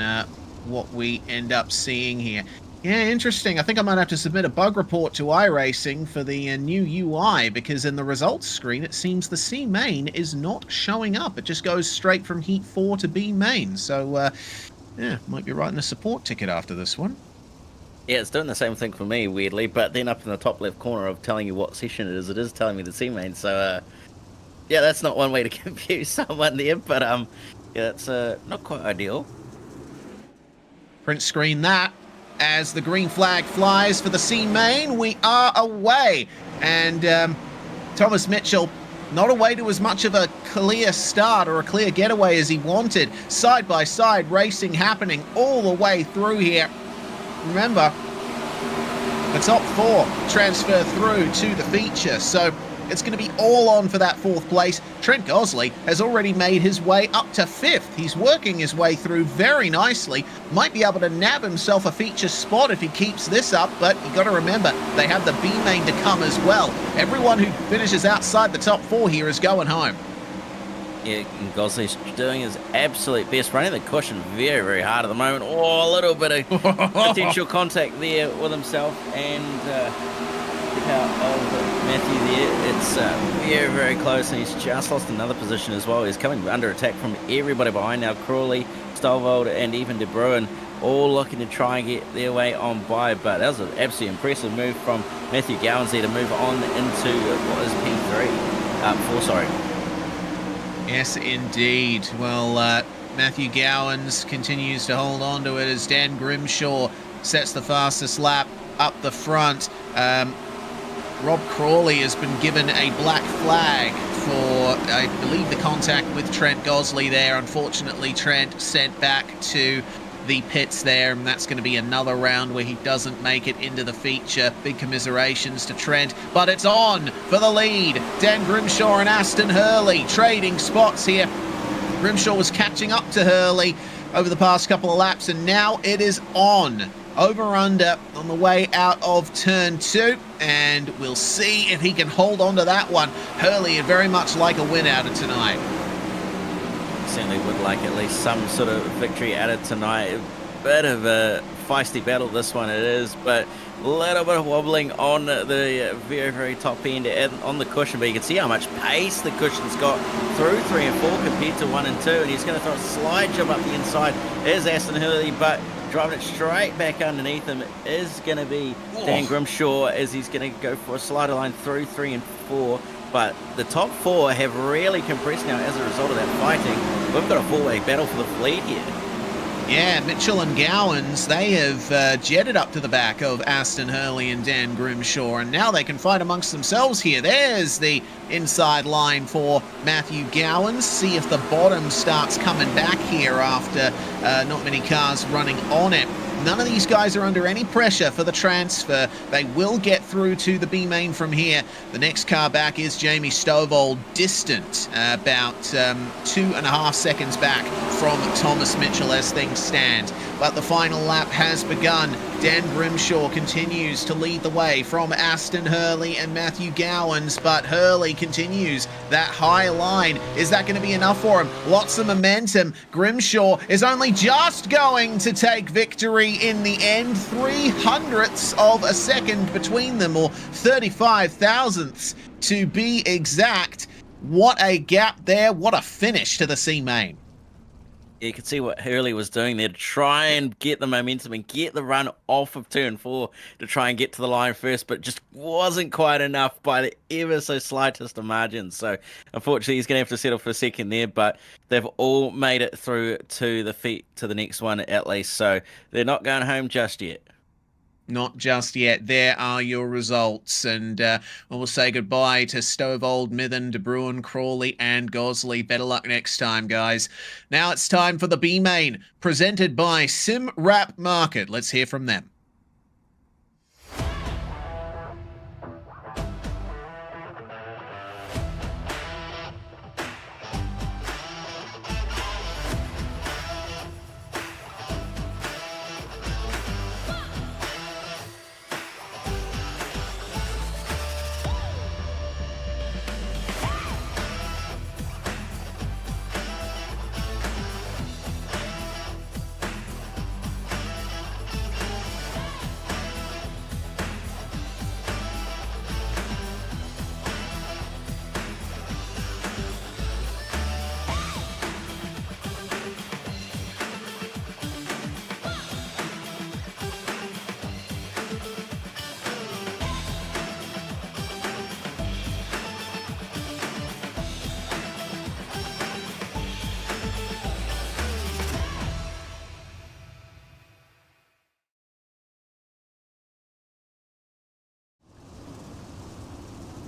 [SPEAKER 1] what we end up seeing here. Yeah, interesting. I think I might have to submit a bug report to iRacing for the new UI, because in the results screen it seems the C main is not showing up. It just goes straight from Heat 4 to B main. So, yeah, might be writing a support ticket after this one.
[SPEAKER 2] Yeah, it's doing the same thing for me, weirdly, but then up in the top left corner of telling you what session it is telling me the C main. So, yeah, that's not one way to confuse someone there, but yeah, it's not quite ideal.
[SPEAKER 1] Print screen that as the green flag flies for the C main. We are away, and Thomas Mitchell not away to as much of a clear start or a clear getaway as he wanted. Side by side racing happening all the way through here. Remember, the top 4 transfer through to the feature, so it's going to be all on for that 4th place. Trent Gosley has already made his way up to 5th. He's working his way through very nicely. Might be able to nab himself a feature spot if he keeps this up, but you got to remember, they have the B main to come as well. Everyone who finishes outside the top 4 here is going home.
[SPEAKER 2] Yeah, Gosley's doing his absolute best, running the cushion very, very hard at the moment. Oh, a little bit of potential contact there with himself and Matthew there. It's very, very close, and he's just lost another position as well. He's coming under attack from everybody behind now. Crawley, Stovald, and even De Bruin all looking to try and get their way on by, but that was an absolutely impressive move from Matthew Gowans there to move on into what is P3. 4, sorry.
[SPEAKER 1] Yes, indeed. Well, Matthew Gowans continues to hold on to it as Dan Grimshaw sets the fastest lap up the front. Rob Crawley has been given a black flag for, I believe, the contact with Trent Gosley there. Unfortunately, Trent sent back to the pits there, and that's going to be another round where he doesn't make it into the feature. Big commiserations to Trent, but it's on for the lead. Dan Grimshaw and Aston Hurley trading spots here. Grimshaw was catching up to Hurley over the past couple of laps, and now it is on. Over-under on the way out of turn 2, and we'll see if he can hold on to that one. Hurley would very much like a win out of tonight.
[SPEAKER 2] Certainly would like at least some sort of victory out of tonight. A bit of a feisty battle this one it is, but a little bit of wobbling on the very, very top end and on the cushion, but you can see how much pace the cushion's got through 3 and 4 compared to 1 and 2, and he's going to throw a slide job up the inside. There's Aston Hurley, but driving it straight back underneath him is going to be Dan Grimshaw, as he's going to go for a slider line through 3 and 4. But the top 4 have really compressed now as a result of that fighting. We've got a 4-way battle for the lead here.
[SPEAKER 1] Yeah, Mitchell and Gowans, they have jetted up to the back of Aston Hurley and Dan Grimshaw, and now they can fight amongst themselves here. There's the inside line for Matthew Gowans. See if the bottom starts coming back here after not many cars running on it. None of these guys are under any pressure for the transfer. They will get through to the B main from here. The next car back is Jamie Stovall, distant about 2.5 seconds back from Thomas Mitchell as things stand. But the final lap has begun. Dan Grimshaw continues to lead the way from Aston Hurley and Matthew Gowans, but Hurley continues that high line. Is that going to be enough for him? Lots of momentum. Grimshaw is only just going to take victory in the end. 0.03 of a second between them, or 35 thousandths to be exact. What a gap there. What a finish to the C main.
[SPEAKER 2] You can see what Hurley was doing there to try and get the momentum and get the run off of turn 4 to try and get to the line first, but just wasn't quite enough by the ever so slightest of margins. So unfortunately, he's going to have to settle for a second there, but they've all made it through to the next one at least. So they're not going home just yet.
[SPEAKER 1] Not just yet. There are your results. And we'll say goodbye to Stovall, Mithen, De Bruin, Crawley, and Gosley. Better luck next time, guys. Now it's time for the B main, presented by Sim Wrap Market. Let's hear from them.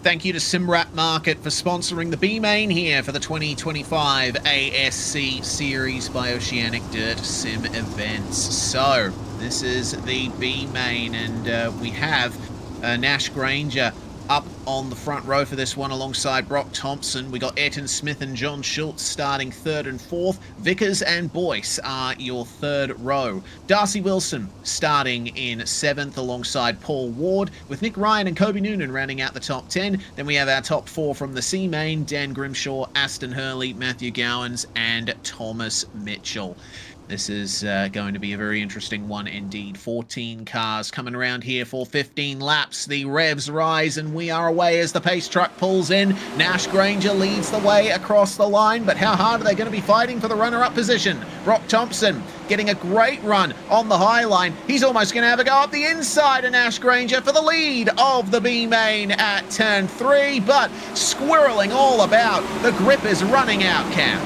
[SPEAKER 1] Thank you to SimWrap Market for sponsoring the B main here for the 2025 ASC Series by Oceanic Dirt Sim Events. So this is the B main, and we have Nash Granger up on the front row for this one alongside Brock Thompson. We got Ayrton Smith and John Schultz starting 3rd and 4th. Vickers and Boyce are your 3rd row. Darcy Wilson starting in 7th alongside Paul Ward, with Nick Ryan and Kobe Noonan rounding out the top 10. Then we have our top 4 from the C main: Dan Grimshaw, Aston Hurley, Matthew Gowans, and Thomas Mitchell. This is going to be a very interesting one indeed. 14 cars coming around here for 15 laps. The revs rise and we are away as the pace truck pulls in. Nash Granger leads the way across the line, but how hard are they going to be fighting for the runner-up position? Brock Thompson getting a great run on the high line. He's almost going to have a go up the inside of Nash Granger for the lead of the B main at turn 3, but squirreling all about. The grip is running out, Cam.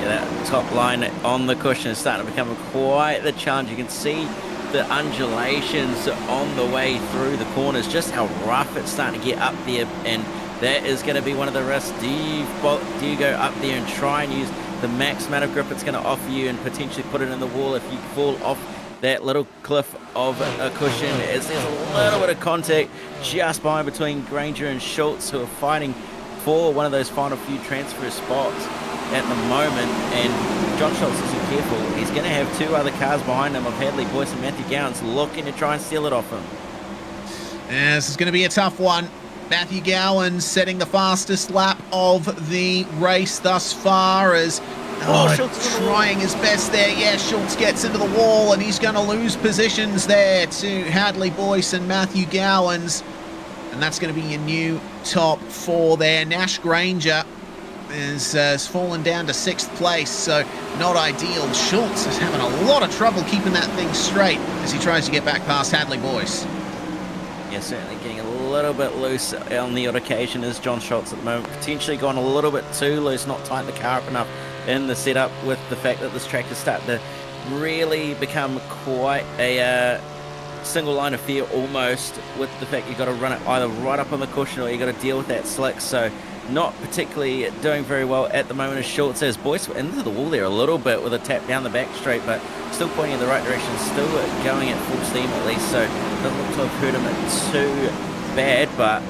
[SPEAKER 2] that top line on the cushion is starting to become quite the challenge. You can see the undulations on the way through the corners, just how rough it's starting to get up there, and that is going to be one of the risks. Do you go up there and try and use the max amount of grip it's going to offer you and potentially put it in the wall if you fall off that little cliff of a cushion? As there's a little bit of contact just behind between Granger and Schultz, who are fighting for one of those final few transfer spots at the moment, and John Schultz isn't careful. He's going to have two other cars behind him of Hadley Boyce and Matthew Gowans looking to try and steal it off him.
[SPEAKER 1] Yeah, this is going to be a tough one. Matthew Gowans setting the fastest lap of the race thus far, as trying his best there. Yeah, Schultz gets into the wall and he's going to lose positions there to Hadley Boyce and Matthew Gowans. And that's going to be your new top four there. Nash Granger has fallen down to 6th place, so not ideal. Schultz is having a lot of trouble keeping that thing straight as he tries to get back past Hadley Boyce.
[SPEAKER 2] Yeah, certainly getting a little bit loose on the odd occasion is John Schultz at the moment. Potentially gone a little bit too loose, not tighten the car up enough in the setup, with the fact that this track is starting to really become quite a single line of fear almost, with the fact you've got to run it either right up on the cushion or you've got to deal with that slick. So not particularly doing very well at the moment as Schultz, as Boyce into the wall there a little bit with a tap down the back straight, but still pointing in the right direction, still going at full steam at least, so doesn't look to have hurt him too bad. But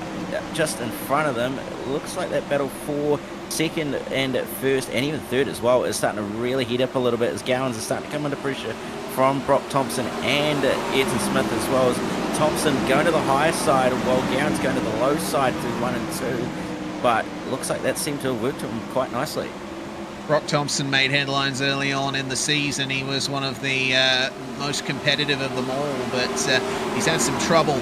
[SPEAKER 2] just in front of them, it looks like that battle for second and first and even third as well is starting to really heat up a little bit, as Gowans is starting to come under pressure from Brock Thompson and Ayrton Smith, as well as Thompson going to the high side while Gowans going to the low side to 1 and 2. But looks like that seemed to have worked him quite nicely.
[SPEAKER 1] Brock Thompson made headlines early on in the season. He was one of the most competitive of them all, but he's had some trouble.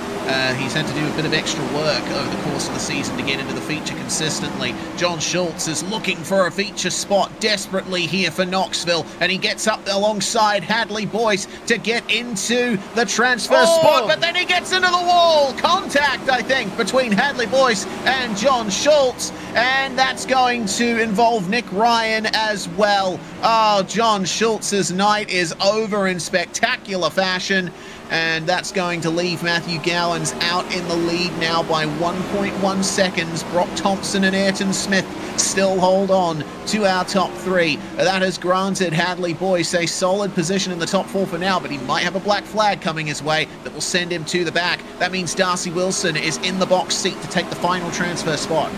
[SPEAKER 1] He's had to do a bit of extra work over the course of the season to get into the feature consistently. John Schultz is looking for a feature spot desperately here for Knoxville, and he gets up alongside Hadley Boyce to get into the transfer spot, but then he gets into the wall. Contact, I think, between Hadley Boyce and John Schultz, and that's going to involve Nick Ryan as well. Oh, John Schultz's night is over in spectacular fashion, and that's going to leave Matthew Gowans out in the lead now by 1.1 seconds. Brock Thompson and Ayrton Smith still hold on to our top three. That has granted Hadley Boyce a solid position in the top four for now, but he might have a black flag coming his way that will send him to the back. That means Darcy Wilson is in the box seat to take the final transfer spot.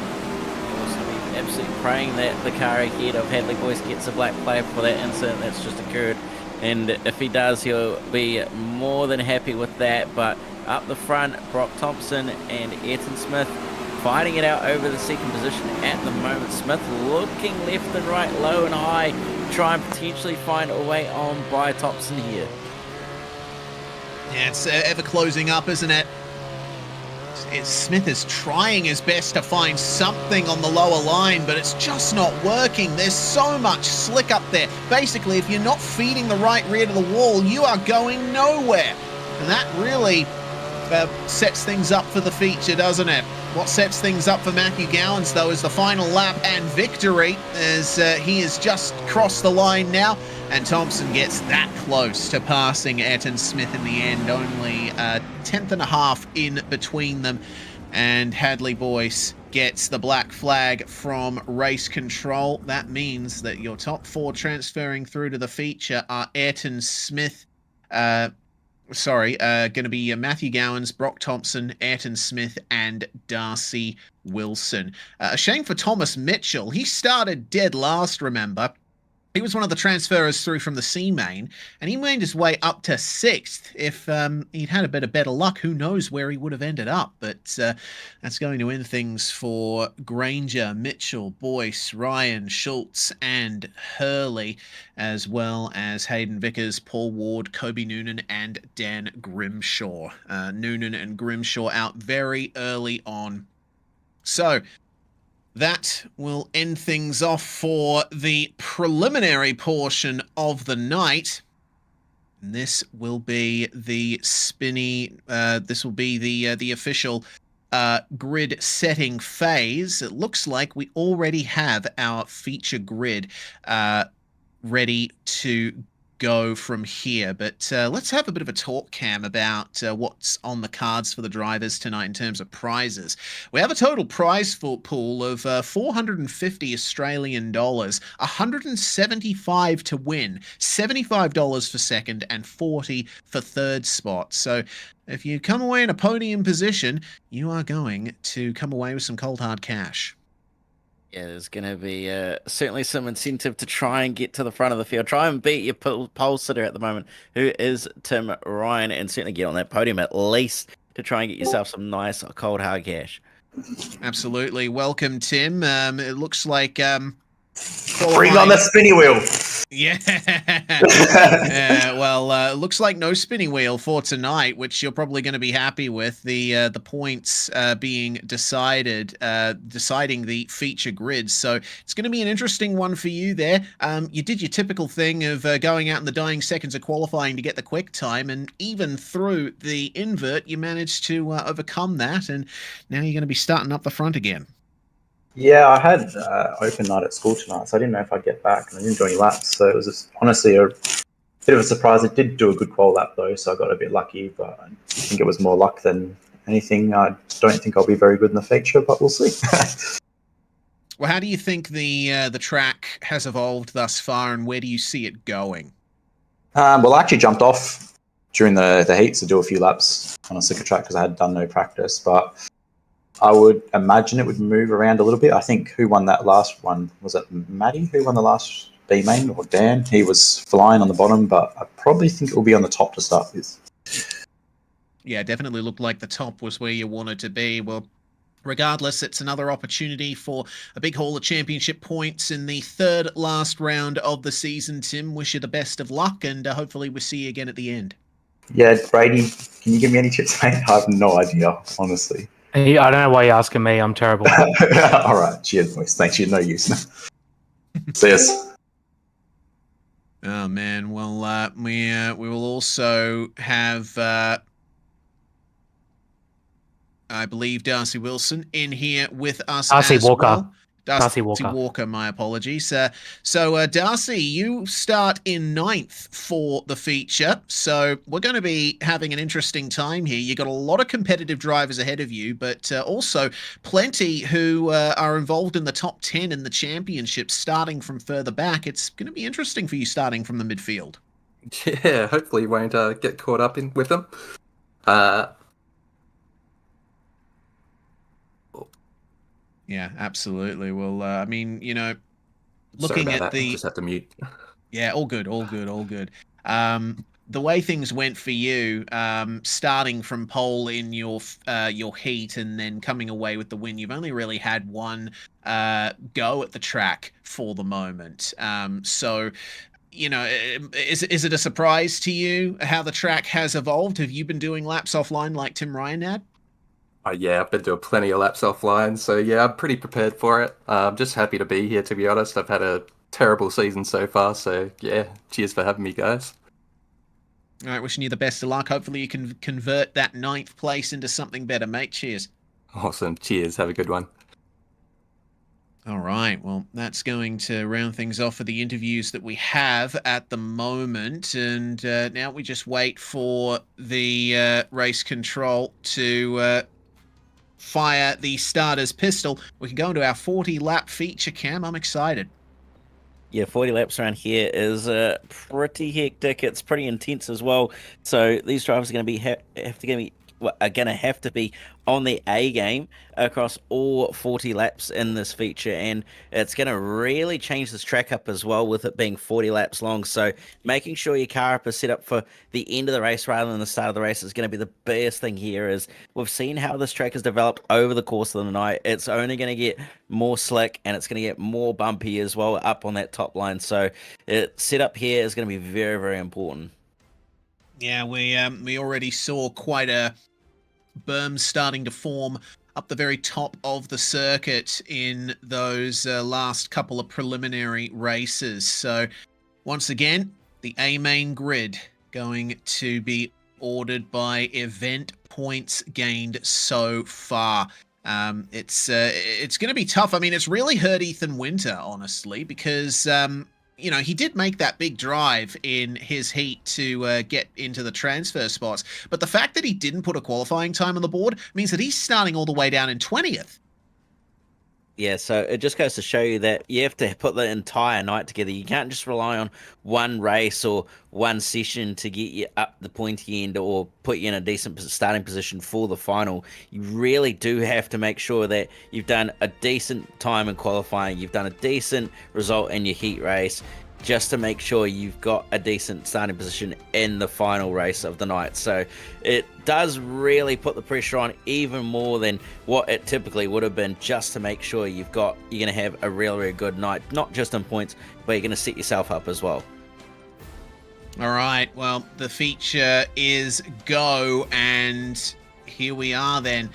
[SPEAKER 2] Absolutely praying that the car ahead of Hadley Boyce gets a black flag for that incident that's just occurred, and if he does, he'll be more than happy with that. But up the front, Brock Thompson and Ayrton Smith fighting it out over the second position at the moment. Smith looking left and right, low and high, try and potentially find a way on by Thompson here.
[SPEAKER 1] Yeah, it's ever closing up, isn't it? Smith is trying his best to find something on the lower line, but it's just not working. There's so much slick up there. Basically, if you're not feeding the right rear to the wall, you are going nowhere. And that really sets things up for the feature, doesn't it? What sets things up for Matthew Gowans, though, is the final lap and victory, as he has just crossed the line now. And Thompson gets that close to passing Ayrton Smith in the end, only a tenth and a half in between them. And Hadley Boyce gets the black flag from race control. That means that your top four transferring through to the feature are Ayrton Smith, going to be Matthew Gowans, Brock Thompson, Ayrton Smith, and Darcy Wilson. A shame for Thomas Mitchell. He started dead last, remember. He was one of the transferers through from the C main, and he made his way up to 6th. If he'd had a bit of better luck, who knows where he would have ended up. But that's going to end things for Granger, Mitchell, Boyce, Ryan, Schultz, and Hurley, as well as Hayden Vickers, Paul Ward, Kobe Noonan, and Dan Grimshaw. Noonan and Grimshaw out very early on. So that will end things off for the preliminary portion of the night. And this will be the the official grid setting phase. It looks like we already have our feature grid ready to go from here. But let's have a bit of a talk, Cam, about what's on the cards for the drivers tonight in terms of prizes. We have a total prize pool of 450 Australian dollars, 175 to win, $75 for second, and 40 for third spot. So if you come away in a podium position, you are going to come away with some cold hard cash.
[SPEAKER 2] Yeah, there's going to be certainly some incentive to try and get to the front of the field. Try and beat your pole sitter at the moment, who is Tim Ryan, and certainly get on that podium at least to try and get yourself some nice cold hard cash.
[SPEAKER 1] Absolutely. Welcome, Tim. It looks like...
[SPEAKER 3] Bring on the spinny wheel.
[SPEAKER 1] Yeah. Looks like no spinning wheel for tonight, which you're probably going to be happy with. The points being deciding the feature grid. So it's going to be an interesting one for you there. You did your typical thing of going out in the dying seconds of qualifying to get the quick time, and even through the invert, you managed to overcome that, and now you're going to be starting up the front again.
[SPEAKER 3] Yeah, I had open night at school tonight, so I didn't know if I'd get back, and I didn't do any laps. So it was just, honestly a bit of a surprise. I did do a good qual lap though, so I got a bit lucky, but I think it was more luck than anything. I don't think I'll be very good in the feature, but we'll see.
[SPEAKER 1] Well, how do you think the track has evolved thus far, and where do you see it going?
[SPEAKER 3] Well, I actually jumped off during the heats to do a few laps on a slicker track because I had done no practice, but I would imagine it would move around a little bit. I think who won that last one? Was it Matty who won the last B main, or Dan? He was flying on the bottom, but I probably think it will be on the top to start with.
[SPEAKER 1] Yeah, definitely looked like the top was where you wanted to be. Well, regardless, it's another opportunity for a big haul of championship points in the third last round of the season. Tim, wish you the best of luck, and hopefully we'll see you again at the end.
[SPEAKER 3] Yeah, Brady, can you give me any tips, mate? I have no idea, honestly.
[SPEAKER 4] I don't know why you're asking me. I'm terrible.
[SPEAKER 3] All right. Cheers, boys. Thanks. You're no use. See us.
[SPEAKER 1] Oh, man. Well, we will also have, I believe, Darcy Wilson in here with us.
[SPEAKER 4] Darcy Walker.
[SPEAKER 1] Well.
[SPEAKER 4] Darcy
[SPEAKER 1] Walker, my apologies. So, Darcy, you start in 9th for the feature, so we're going to be having an interesting time here. You've got a lot of competitive drivers ahead of you, but also plenty who are involved in the top 10 in the championship, starting from further back. It's going to be interesting for you starting from the midfield.
[SPEAKER 5] Yeah, hopefully you won't get caught up with them.
[SPEAKER 1] Yeah, absolutely. Well, I mean, you know,
[SPEAKER 5] looking
[SPEAKER 1] at
[SPEAKER 5] that.
[SPEAKER 1] the...
[SPEAKER 5] Just have to mute.
[SPEAKER 1] Yeah, all good. The way things went for you, starting from pole in your heat and then coming away with the win, you've only really had one go at the track for the moment. So, you know, is it a surprise to you how the track has evolved? Have you been doing laps offline like Tim Ryan had?
[SPEAKER 5] Yeah, I've been doing plenty of laps offline, so yeah, I'm pretty prepared for it. I'm just happy to be here, to be honest. I've had a terrible season so far, so yeah, cheers for having me, guys.
[SPEAKER 1] All right, wishing you the best of luck. Hopefully you can convert that 9th place into something better, mate. Cheers.
[SPEAKER 5] Awesome. Cheers. Have a good one.
[SPEAKER 1] All right, well, that's going to round things off for the interviews that we have at the moment. And now we just wait for the race control to fire the starter's pistol. We can go into our 40-lap feature, Cam. I'm excited.
[SPEAKER 2] Yeah, 40 laps around here is pretty hectic. It's pretty intense as well. So these drivers are going to be have to be on the A game across all 40 laps in this feature, and it's going to really change this track up as well with it being 40 laps long. So making sure your car up is set up for the end of the race rather than the start of the race is going to be the biggest thing here. Is we've seen how this track has developed over the course of the night. It's only going to get more slick, and it's going to get more bumpy as well up on that top line. So set up here is going to be very, very important.
[SPEAKER 1] Yeah, we already saw quite a berm starting to form up the very top of the circuit in those last couple of preliminary races. So once again, the A main grid going to be ordered by event points gained so far. It's going to be tough. I mean, it's really hurt Ethan Winter, honestly, because you know, he did make that big drive in his heat to get into the transfer spots. But the fact that he didn't put a qualifying time on the board means that he's starting all the way down in 20th.
[SPEAKER 2] Yeah, so it just goes to show you that you have to put the entire night together. You can't just rely on one race or one session to get you up the pointy end or put you in a decent starting position for the final. You really do have to make sure that you've done a decent time in qualifying, you've done a decent result in your heat race, just to make sure you've got a decent starting position in the final race of the night. So it does really put the pressure on even more than what it typically would have been, just to make sure you're going to have a really good night, not just in points, but you're going to set yourself up as well.
[SPEAKER 1] All right, well, the feature is go, and here we are then.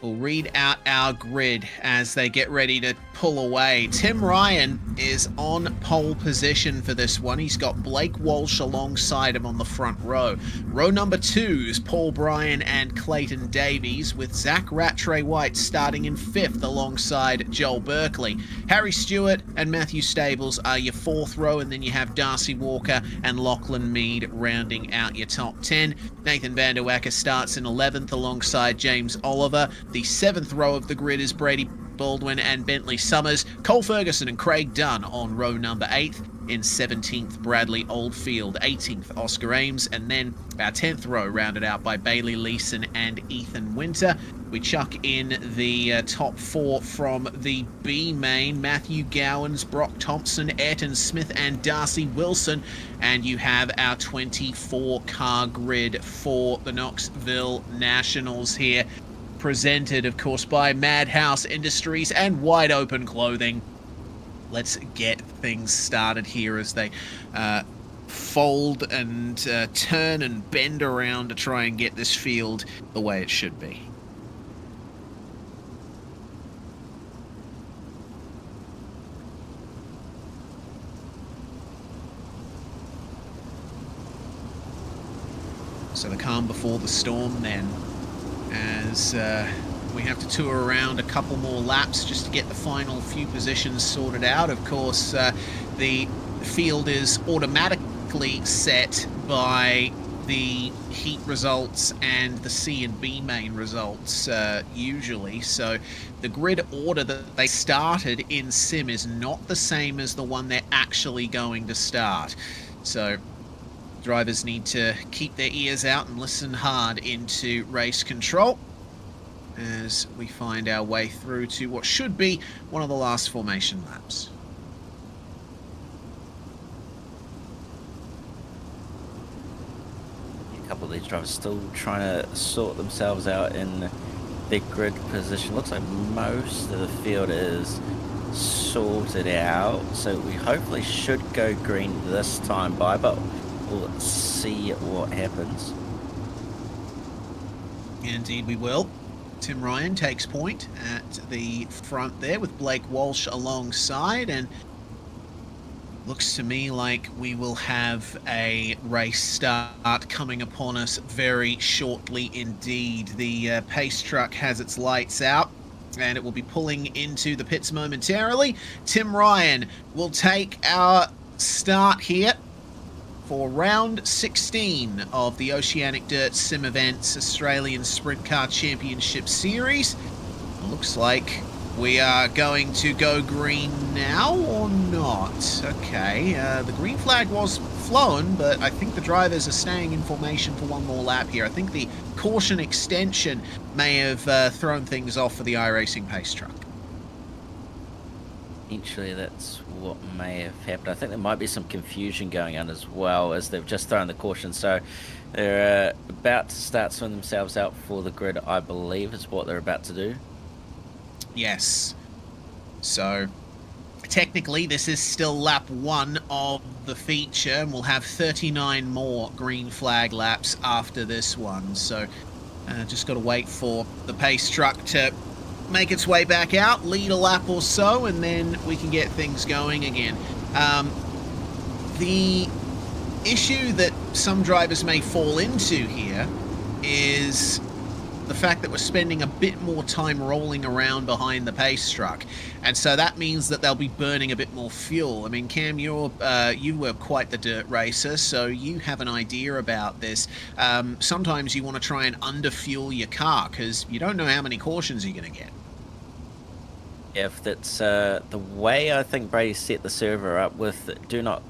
[SPEAKER 1] We'll read out our grid as they get ready to pull away. Tim Ryan is on pole position for this one. He's got Blake Walsh alongside him on the front row. Row number 2 is Paul Bryan and Clayton Davies, with Zach Rattray-White starting in 5th alongside Joel Berkeley. Harry Stewart and Matthew Stables are your 4th row, and then you have Darcy Walker and Lachlan Mead rounding out your top 10. Nathan Van Der Wacker starts in 11th alongside James Oliver. The 7th row of the grid is Brady Baldwin and Bentley Summers. Cole Ferguson and Craig Dunn on row number 8. In 17th, Bradley Oldfield. 18th, Oscar Ames. And then our 10th row rounded out by Bailey Leeson and Ethan Winter. We chuck in the top 4 from the B main. Matthew Gowans, Brock Thompson, Ayrton Smith and Darcy Wilson. And you have our 24-car grid for the Knoxville Nationals here. Presented, of course, by Madhouse Industries and Wide Open Clothing. Let's get things started here as they fold and turn and bend around to try and get this field the way it should be. So the calm before the storm then, as we have to tour around a couple more laps just to get the final few positions sorted out. Of course, the field is automatically set by the heat results and the C and B main results usually. So the grid order that they started in Sim is not the same as the one they're actually going to start. So drivers need to keep their ears out and listen hard into race control as we find our way through to what should be one of the last formation laps.
[SPEAKER 2] A couple of these drivers still trying to sort themselves out in their grid position. Looks like most of the field is sorted out, so we hopefully should go green this time by, but we'll see what happens.
[SPEAKER 1] Indeed we will. Tim Ryan takes point at the front there with Blake Walsh alongside, and looks to me like we will have a race start coming upon us very shortly indeed. The pace truck has its lights out and it will be pulling into the pits momentarily. Tim Ryan will take our start here for round 16 of the Oceanic Dirt Sim Events Australian Sprint Car Championship Series. Looks like we are going to go green now or not. Okay, the green flag was flown, but I think the drivers are staying in formation for one more lap here. I think the caution extension may have thrown things off for the iRacing pace truck.
[SPEAKER 2] Potentially that's what may have happened. I think there might be some confusion going on as well, as they've just thrown the caution. So they're about to start swimming themselves out for the grid, I believe is what they're about to do.
[SPEAKER 1] Yes. So technically this is still lap 1 of the feature, and we'll have 39 more green flag laps after this one. So just got to wait for the pace truck to make its way back out, lead a lap or so, and then we can get things going again. The issue that some drivers may fall into here is the the fact that we're spending a bit more time rolling around behind the pace truck. And so that means that they'll be burning a bit more fuel. I mean, Cam, you were quite the dirt racer, so you have an idea about this. Sometimes you want to try and underfuel your car because you don't know how many cautions you're going to get.
[SPEAKER 2] If that's the way I think Brady set the server up with do not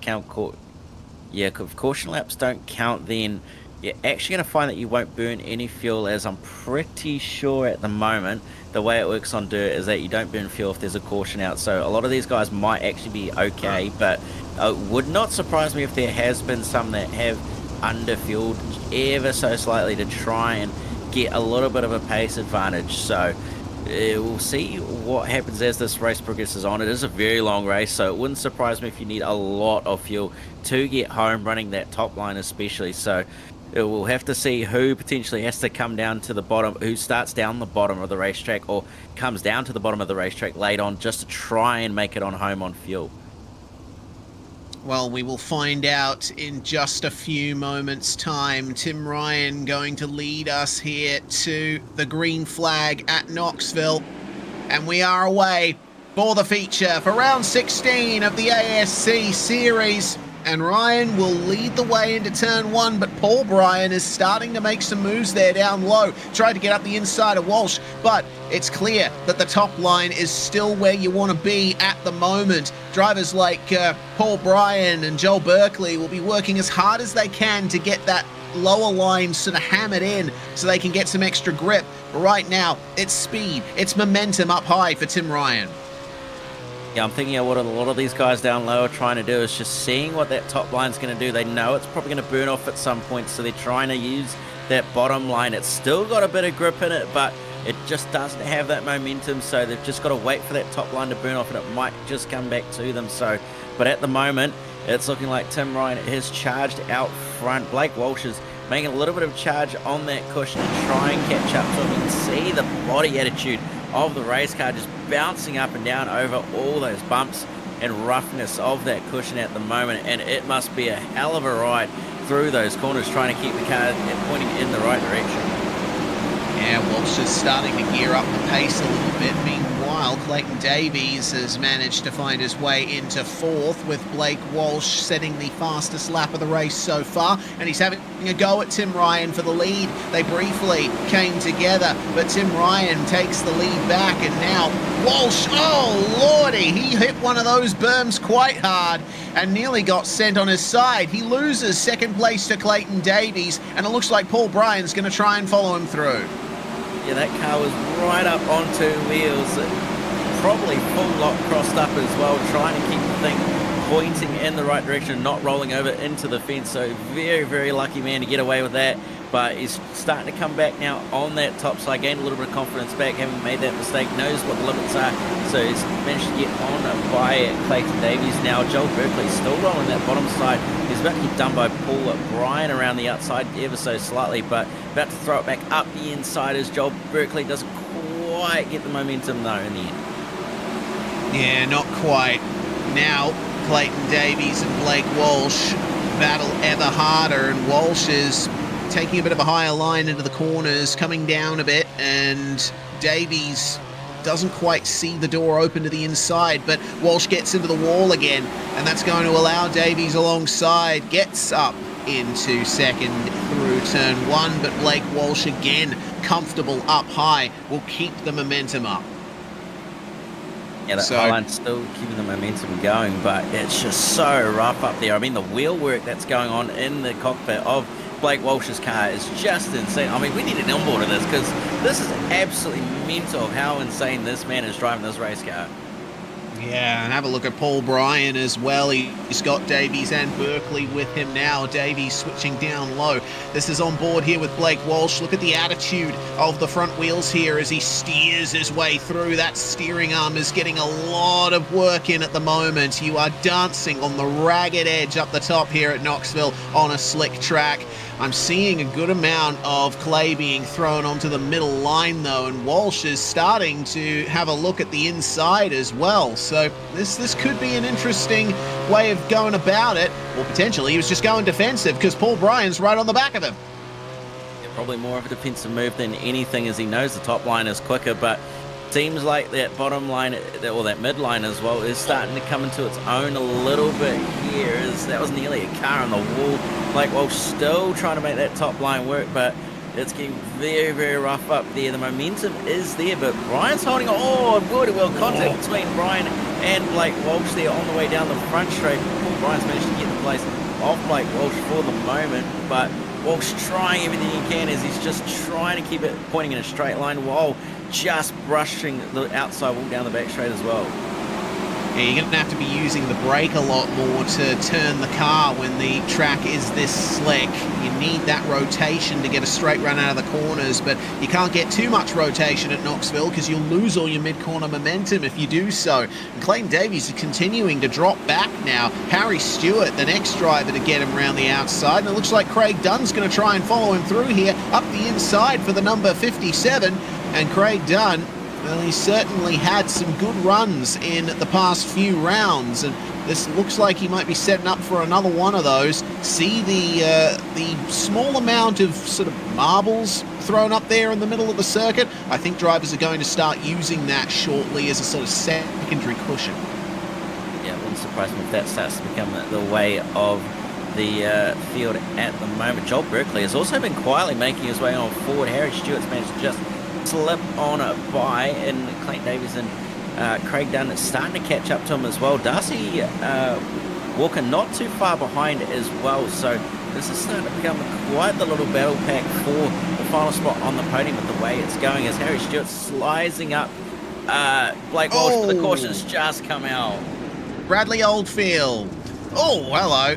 [SPEAKER 2] count if caution laps don't count, then you're actually going to find that you won't burn any fuel, as I'm pretty sure at the moment the way it works on dirt is that you don't burn fuel if there's a caution out. So a lot of these guys might actually be okay, but it would not surprise me if there has been some that have underfueled ever so slightly to try and get a little bit of a pace advantage. So we'll see what happens as this race progresses on. It is a very long race, so it wouldn't surprise me if you need a lot of fuel to get home running that top line especially. So we'll have to see who potentially has to come down to the bottom, who starts down the bottom of the racetrack or comes down to the bottom of the racetrack late on just to try and make it on home on fuel.
[SPEAKER 1] Well, we will find out in just a few moments' time. Tim Ryan going to lead us here to the green flag at Knoxville. And we are away for the feature for round 16 of the ASC series. And Ryan will lead the way into turn 1, but Paul Bryan is starting to make some moves there down low. Tried to get up the inside of Walsh, but it's clear that the top line is still where you want to be at the moment. Drivers like Paul Bryan and Joel Berkeley will be working as hard as they can to get that lower line sort of hammered in so they can get some extra grip. But right now, it's speed, it's momentum up high for Tim Ryan.
[SPEAKER 2] Yeah, I'm thinking of what a lot of these guys down low are trying to do is just seeing what that top line's going to do. They know it's probably going to burn off at some point, so they're trying to use that bottom line. It's still got a bit of grip in it, but it just doesn't have that momentum, so they've just got to wait for that top line to burn off, and it might just come back to them. So, but at the moment, it's looking like Tim Ryan has charged out front. Blake Walsh is making a little bit of charge on that cushion to try and catch up to him. You can see the body attitude of the race car just bouncing up and down over all those bumps and roughness of that cushion at the moment, and it must be a hell of a ride through those corners trying to keep the car pointing in the right direction.
[SPEAKER 1] Yeah, Walsh is starting to gear up the pace a little bit. Meanwhile, Clayton Davies has managed to find his way into 4th, with Blake Walsh setting the fastest lap of the race so far, and he's having a go at Tim Ryan for the lead. They briefly came together, but Tim Ryan takes the lead back, and now Walsh, oh lordy, he hit one of those berms quite hard and nearly got sent on his side. He loses second place to Clayton Davies, and it looks like Paul Bryan's going to try and follow him through.
[SPEAKER 2] Yeah, that car was right up on 2 wheels, probably full lock crossed up as well, trying to keep the thing pointing in the right direction, not rolling over into the fence. So very, very lucky man to get away with that. But he's starting to come back now on that top side, gained a little bit of confidence back, having made that mistake, knows what the limits are. So he's managed to get on by Clayton Davies. Now Joel Berkeley still rolling that bottom side. He's about to get done by Paul Bryan around the outside ever so slightly, but about to throw it back up the inside as Joel Berkeley doesn't quite get the momentum though in the end.
[SPEAKER 1] Yeah, not quite. Now Clayton Davies and Blake Walsh battle ever harder, and Walsh is taking a bit of a higher line into the corners, coming down a bit, and Davies doesn't quite see the door open to the inside, but Walsh gets into the wall again, and that's going to allow Davies alongside, gets up into second through turn 1, but Blake Walsh again comfortable up high, will keep the momentum up.
[SPEAKER 2] Yeah, that high line's still keeping the momentum going, but it's just so rough up there. I mean, the wheel work that's going on in the cockpit of Blake Walsh's car is just insane. I mean, we need an onboard of this, because this is absolutely mental how insane this man is driving this race car.
[SPEAKER 1] Yeah, and have a look at Paul Bryan as well. He's got Davies and Berkeley with him now. Davies switching down low. This is on board here with Blake Walsh. Look at the attitude of the front wheels here as he steers his way through. That steering arm is getting a lot of work in at the moment. You are dancing on the ragged edge up the top here at Knoxville on a slick track. I'm seeing a good amount of clay being thrown onto the middle line though, and Walsh is starting to have a look at the inside as well. So this could be an interesting way of going about it. Or potentially he was just going defensive because Paul Bryan's right on the back of him.
[SPEAKER 2] probably more of a defensive move than anything, as he knows the top line is quicker, but seems like that bottom line, or that mid line as well, is starting to come into its own a little bit here, as that was nearly a car on the wall. Blake Walsh still trying to make that top line work, but it's getting very, very rough up there. The momentum is there, but Brian's holding on. Oh, really well contact between Brian and Blake Walsh there on the way down the front straight. Brian's managed to get the place off Blake Walsh for the moment, but Walsh trying everything he can as he's just trying to keep it pointing in a straight line while just brushing the outside wall down the back straight as well.
[SPEAKER 1] Yeah, you're going to have to be using the brake a lot more to turn the car when the track is this slick. You need that rotation to get a straight run out of the corners, but you can't get too much rotation at Knoxville because you'll lose all your mid-corner momentum if you do so. And Clayton Davies is continuing to drop back now. Harry Stewart, the next driver to get him around the outside, and it looks like Craig Dunn's going to try and follow him through here up the inside for the number 57. And Craig Dunn, well, he's certainly had some good runs in the past few rounds, and this looks like he might be setting up for another one of those. See the small amount of sort of marbles thrown up there in the middle of the circuit? I think drivers are going to start using that shortly as a sort of secondary cushion.
[SPEAKER 2] Yeah, it wouldn't surprise me if that starts to become the way of the field at the moment. Joel Berkeley has also been quietly making his way on forward. Harry Stewart's managed to just slip on by, and Clayton Davies and Craig Dunn is starting to catch up to him as well. Darcy Walker not too far behind as well, so this is starting to become quite the little battle pack for the final spot on the podium with the way it's going, as Harry Stewart slicing up Blake Walsh, but the caution's just come out.
[SPEAKER 1] Bradley Oldfield. Oh, hello.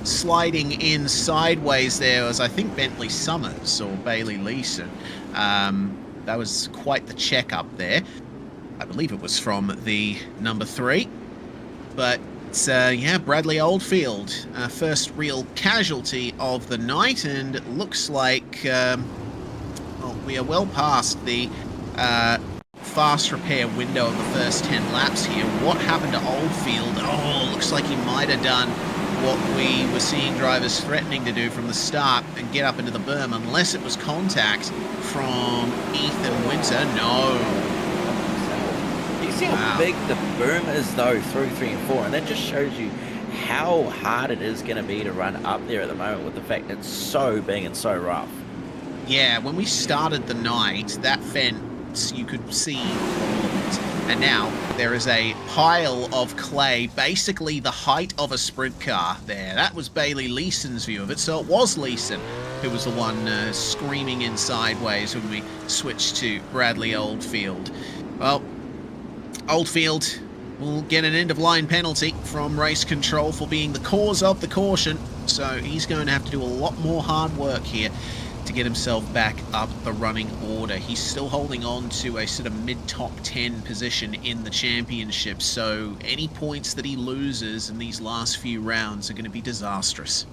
[SPEAKER 1] Sliding in sideways there was, I think, Bentley Summers or Bailey Leeson. That was quite the check up there. I believe it was from the number 3. But, yeah, Bradley Oldfield, first real casualty of the night, and it looks like well, we are well past the fast repair window of the first 10 laps here. What happened to Oldfield? Oh, looks like he might have done what we were seeing drivers threatening to do from the start and get up into the berm, unless it was contact from Ethan Winter. No.
[SPEAKER 2] You see how big the berm is though through 3 and 4, and that just shows you how hard it is going to be to run up there at the moment with the fact it's so big and so rough.
[SPEAKER 1] Yeah, when we started the night, that fence, you could see all of it. And now there is a pile of clay, basically the height of a sprint car there. That was Bailey Leeson's view of it, so it was Leeson who was the one screaming in sideways when we switched to Bradley Oldfield. Well, Oldfield will get an end-of-line penalty from race control for being the cause of the caution, so he's going to have to do a lot more hard work here to get himself back up the running order. He's still holding on to a sort of mid-top 10 position in the championship, so any points that he loses in these last few rounds are going to be disastrous.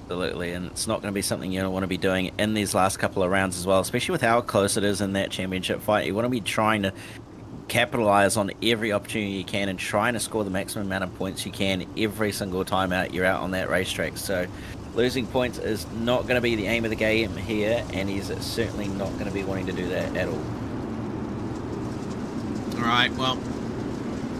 [SPEAKER 2] Absolutely, and it's not going to be something you don't want to be doing in these last couple of rounds as well, especially with how close it is in that championship fight. You want to be trying to capitalize on every opportunity you can and trying to score the maximum amount of points you can every single time you're out on that racetrack. So losing points is not going to be the aim of the game here, and he's certainly not going to be wanting to do that at all.
[SPEAKER 1] All right, well,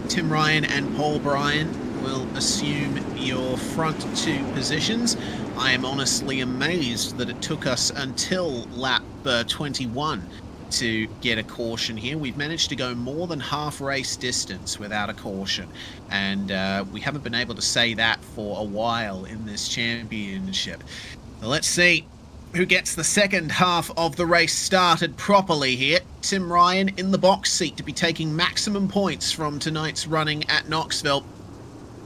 [SPEAKER 1] Tim Ryan and Paul Bryan will assume your front 2 positions. I am honestly amazed that it took us until lap 21 to get a caution here. We've managed to go more than half race distance without a caution, and we haven't been able to say that for a while in this championship. Well, let's see who gets the second half of the race started properly here. Tim Ryan in the box seat to be taking maximum points from tonight's running at Knoxville.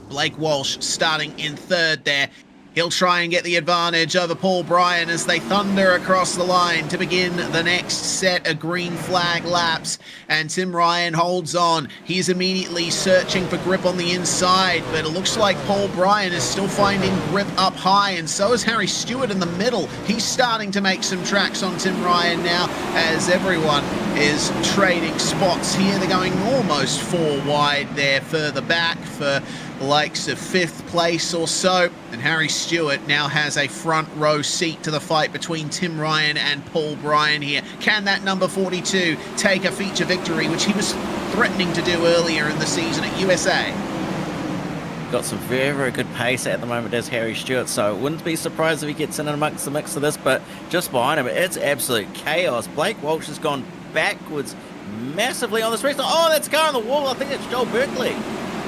[SPEAKER 1] Blake Walsh starting in 3rd there. He'll try and get the advantage over Paul Bryan as they thunder across the line to begin the next set of green flag laps. And Tim Ryan holds on. He's immediately searching for grip on the inside, but it looks like Paul Bryan is still finding grip up high, and so is Harry Stewart in the middle. He's starting to make some tracks on Tim Ryan now as everyone is trading spots here. They're going almost 4 wide there further back for the likes of 5th place or so, and Harry Stewart now has a front row seat to the fight between Tim Ryan and Paul Bryan here. Can that number 42 take a feature victory, which he was threatening to do earlier in the season at USA?
[SPEAKER 2] Got some very, very good pace at the moment as Harry Stewart, so wouldn't be surprised if he gets in amongst the mix of this, but just behind him, it's absolute chaos. Blake Walsh has gone backwards massively on this race. Oh, that's car on the wall. I think it's Joel Berkeley.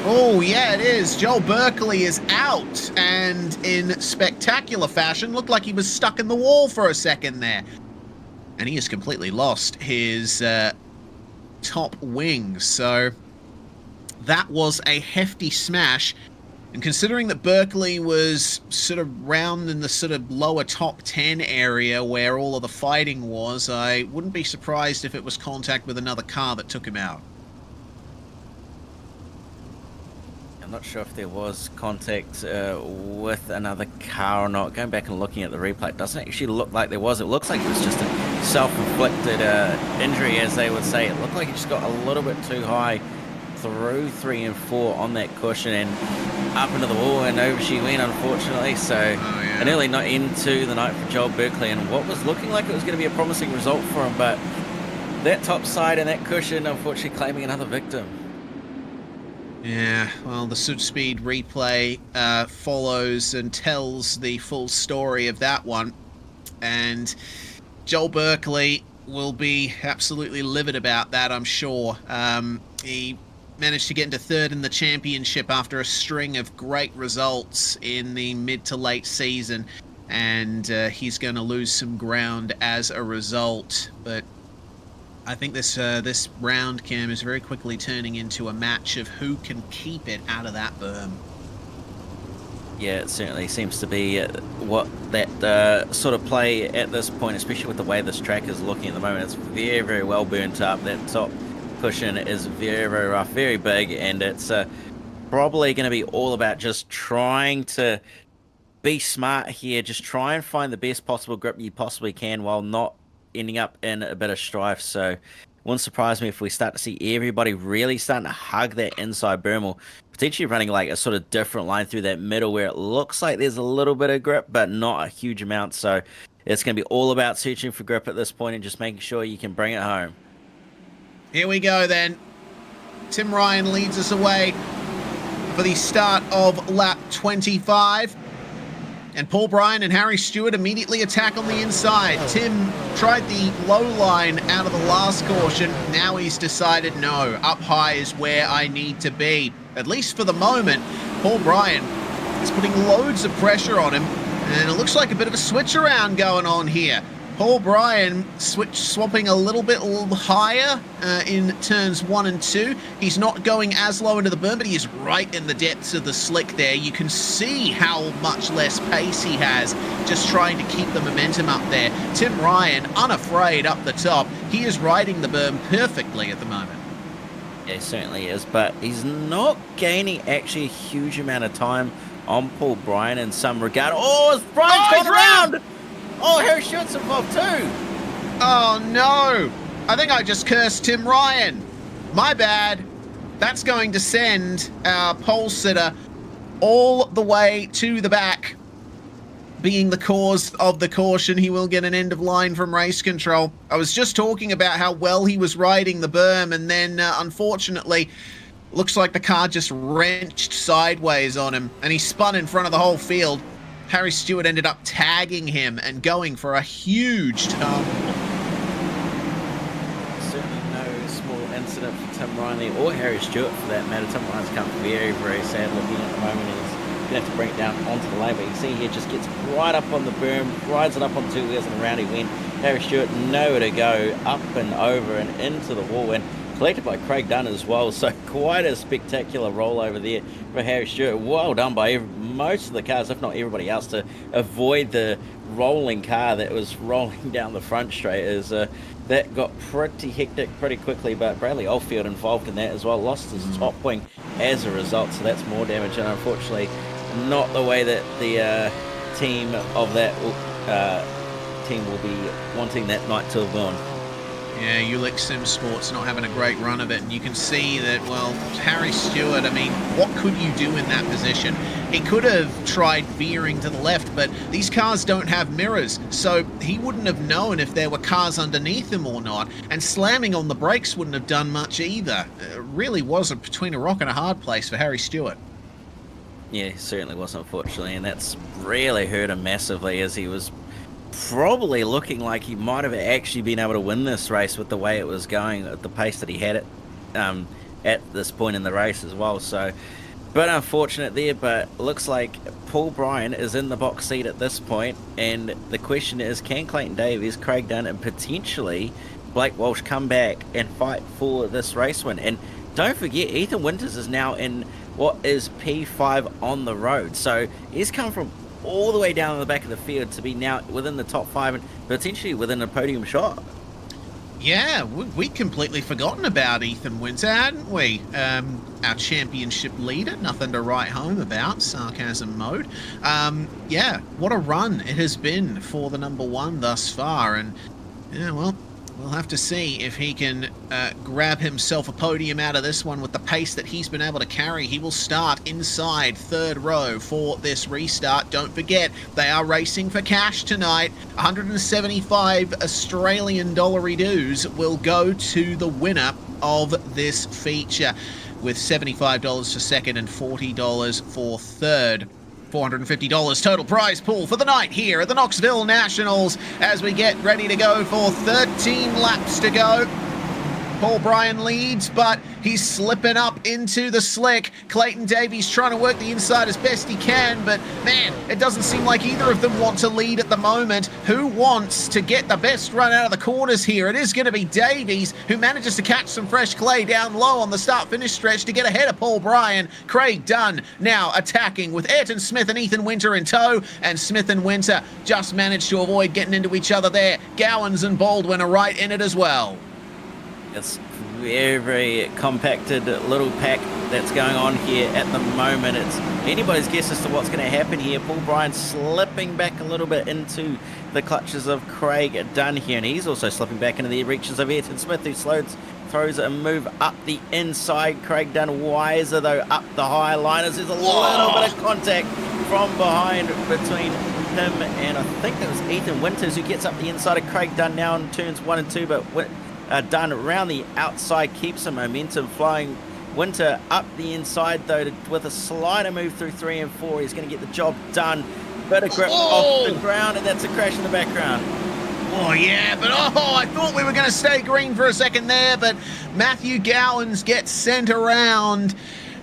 [SPEAKER 1] Oh, yeah, it is. Joel Berkeley is out, and in spectacular fashion, looked like he was stuck in the wall for a second there. And he has completely lost his top wing, so that was a hefty smash. And considering that Berkeley was sort of round in the sort of lower top 10 area where all of the fighting was, I wouldn't be surprised if it was contact with another car that took him out.
[SPEAKER 2] I'm not sure if there was contact with another car or not. Going back and looking at the replay, it doesn't actually look like there was. It looks like it was just a self-inflicted injury, as they would say. It looked like he just got a little bit too high through 3 and 4 on that cushion and up into the wall, and over she went, unfortunately. So an early end to the night for Joel Berkeley, and what was looking like it was going to be a promising result for him, but that top side and that cushion, unfortunately, claiming another victim.
[SPEAKER 1] Yeah, well, the Super Speed replay follows and tells the full story of that one. And Joel Berkeley will be absolutely livid about that, I'm sure. He managed to get into 3rd in the championship after a string of great results in the mid to late season. And he's going to lose some ground as a result. But I think this round, Cam, is very quickly turning into a match of who can keep it out of that berm.
[SPEAKER 2] Yeah, it certainly seems to be what that sort of play at this point, especially with the way this track is looking at the moment. It's very, very well burnt up. That top cushion is very, very rough, very big, and it's probably going to be all about just trying to be smart here, just try and find the best possible grip you possibly can while not ending up in a bit of strife. So wouldn't surprise me if we start to see everybody really starting to hug that inside berm, or potentially running like a sort of different line through that middle where it looks like there's a little bit of grip but not a huge amount. So it's going to be all about searching for grip at this point and just making sure you can bring it home.
[SPEAKER 1] Here we go then. Tim Ryan leads us away for the start of lap 25. And Paul Bryan and Harry Stewart immediately attack on the inside. Tim tried the low line out of the last caution. Now he's decided, no, up high is where I need to be. At least for the moment, Paul Bryan is putting loads of pressure on him. And it looks like a bit of a switch around going on here. Paul Bryan swapping a little higher in turns 1 and 2. He's not going as low into the berm, but he is right in the depths of the slick there. You can see how much less pace he has, just trying to keep the momentum up there. Tim Ryan, unafraid up the top. He is riding the berm perfectly at the moment.
[SPEAKER 2] Yeah, he certainly is, but he's not gaining actually a huge amount of time on Paul Bryan in some regard. Oh, Bryan's gone around! Oh, Harry Stewart's involved too.
[SPEAKER 1] Oh, no. I think I just cursed Tim Ryan. My bad. That's going to send our pole sitter all the way to the back. Being the cause of the caution, he will get an end of line from race control. I was just talking about how well he was riding the berm, and then, unfortunately, looks like the car just wrenched sideways on him, and he spun in front of the whole field. Harry Stewart ended up tagging him and going for a huge tumble.
[SPEAKER 2] Certainly no small incident for Tim Ryan there, or Harry Stewart for that matter. Tim Ryan's come very, very sad looking at the moment. He's going to have to bring it down onto the lane, but you see here just gets right up on the berm, rides it up on 2 wheels, and around he went. Harry Stewart nowhere to go, up and over and into the wall, and collected by Craig Dunn as well. So quite a spectacular rollover there for Harry Stewart. Well done by most of the cars, if not everybody else, to avoid the rolling car that was rolling down the front straight. As that got pretty hectic pretty quickly, but Bradley Oldfield involved in that as well. Lost his top wing as a result, so that's more damage, and unfortunately not the way that the team of that team will be wanting that night to have gone.
[SPEAKER 1] Yeah, Ulick Sim Sports not having a great run of it, and you can see that, well, Harry Stewart, I mean, what could you do in that position? He could have tried veering to the left, but these cars don't have mirrors, so he wouldn't have known if there were cars underneath him or not, and slamming on the brakes wouldn't have done much either. It really was between a rock and a hard place for Harry Stewart.
[SPEAKER 2] Yeah, it certainly was, unfortunately, and that's really hurt him massively, as he was probably looking like he might have actually been able to win this race with the way it was going at the pace that he had it at this point in the race as well. So, but unfortunate there. But looks like Paul Bryan is in the box seat at this point, and the question is, can Clayton Davies, Craig Dunn, and potentially Blake Walsh come back and fight for this race win? And don't forget, Ethan Winters is now in what is P5 on the road, so he's come from all the way down in the back of the field to be now within the top 5 and potentially within a podium shot.
[SPEAKER 1] Yeah, we'd completely forgotten about Ethan Winter, hadn't we? Our championship leader, nothing to write home about, sarcasm mode. Yeah, what a run it has been for the number 1 thus far, and yeah, well, we'll have to see if he can grab himself a podium out of this one with the pace that he's been able to carry. He will start inside 3rd row for this restart. Don't forget, they are racing for cash tonight. 175 Australian dollar dues will go to the winner of this feature, with $75 for 2nd and $40 for 3rd. $450 total prize pool for the night here at the Knoxville Nationals as we get ready to go for 13 laps to go. Paul Bryan leads, but he's slipping up into the slick. Clayton Davies trying to work the inside as best he can, but man, it doesn't seem like either of them want to lead at the moment. Who wants to get the best run out of the corners here? It is going to be Davies, who manages to catch some fresh clay down low on the start-finish stretch to get ahead of Paul Bryan. Craig Dunn now attacking with Ayrton Smith and Ethan Winter in tow, and Smith and Winter just managed to avoid getting into each other there. Gowans and Baldwin are right in it as well.
[SPEAKER 2] It's very, very compacted little pack that's going on here at the moment. It's anybody's guess as to what's going to happen here. Paul Bryan slipping back a little bit into the clutches of Craig Dunn here, and he's also slipping back into the reaches of Ayrton Smith, who throws a move up the inside. Craig Dunn wiser though up the high liners. There's a little bit of contact from behind between him and I think that was Ethan Winters, who gets up the inside of Craig Dunn now in turns 1 and 2, but Dunn around the outside keeps some momentum flowing. Winter up the inside though with a slider move through 3 and 4. He's going to get the job done. Bit of grip off the ground, and that's a crash in the background.
[SPEAKER 1] Oh yeah, but I thought we were going to stay green for a second there, but Matthew Gowans gets sent around,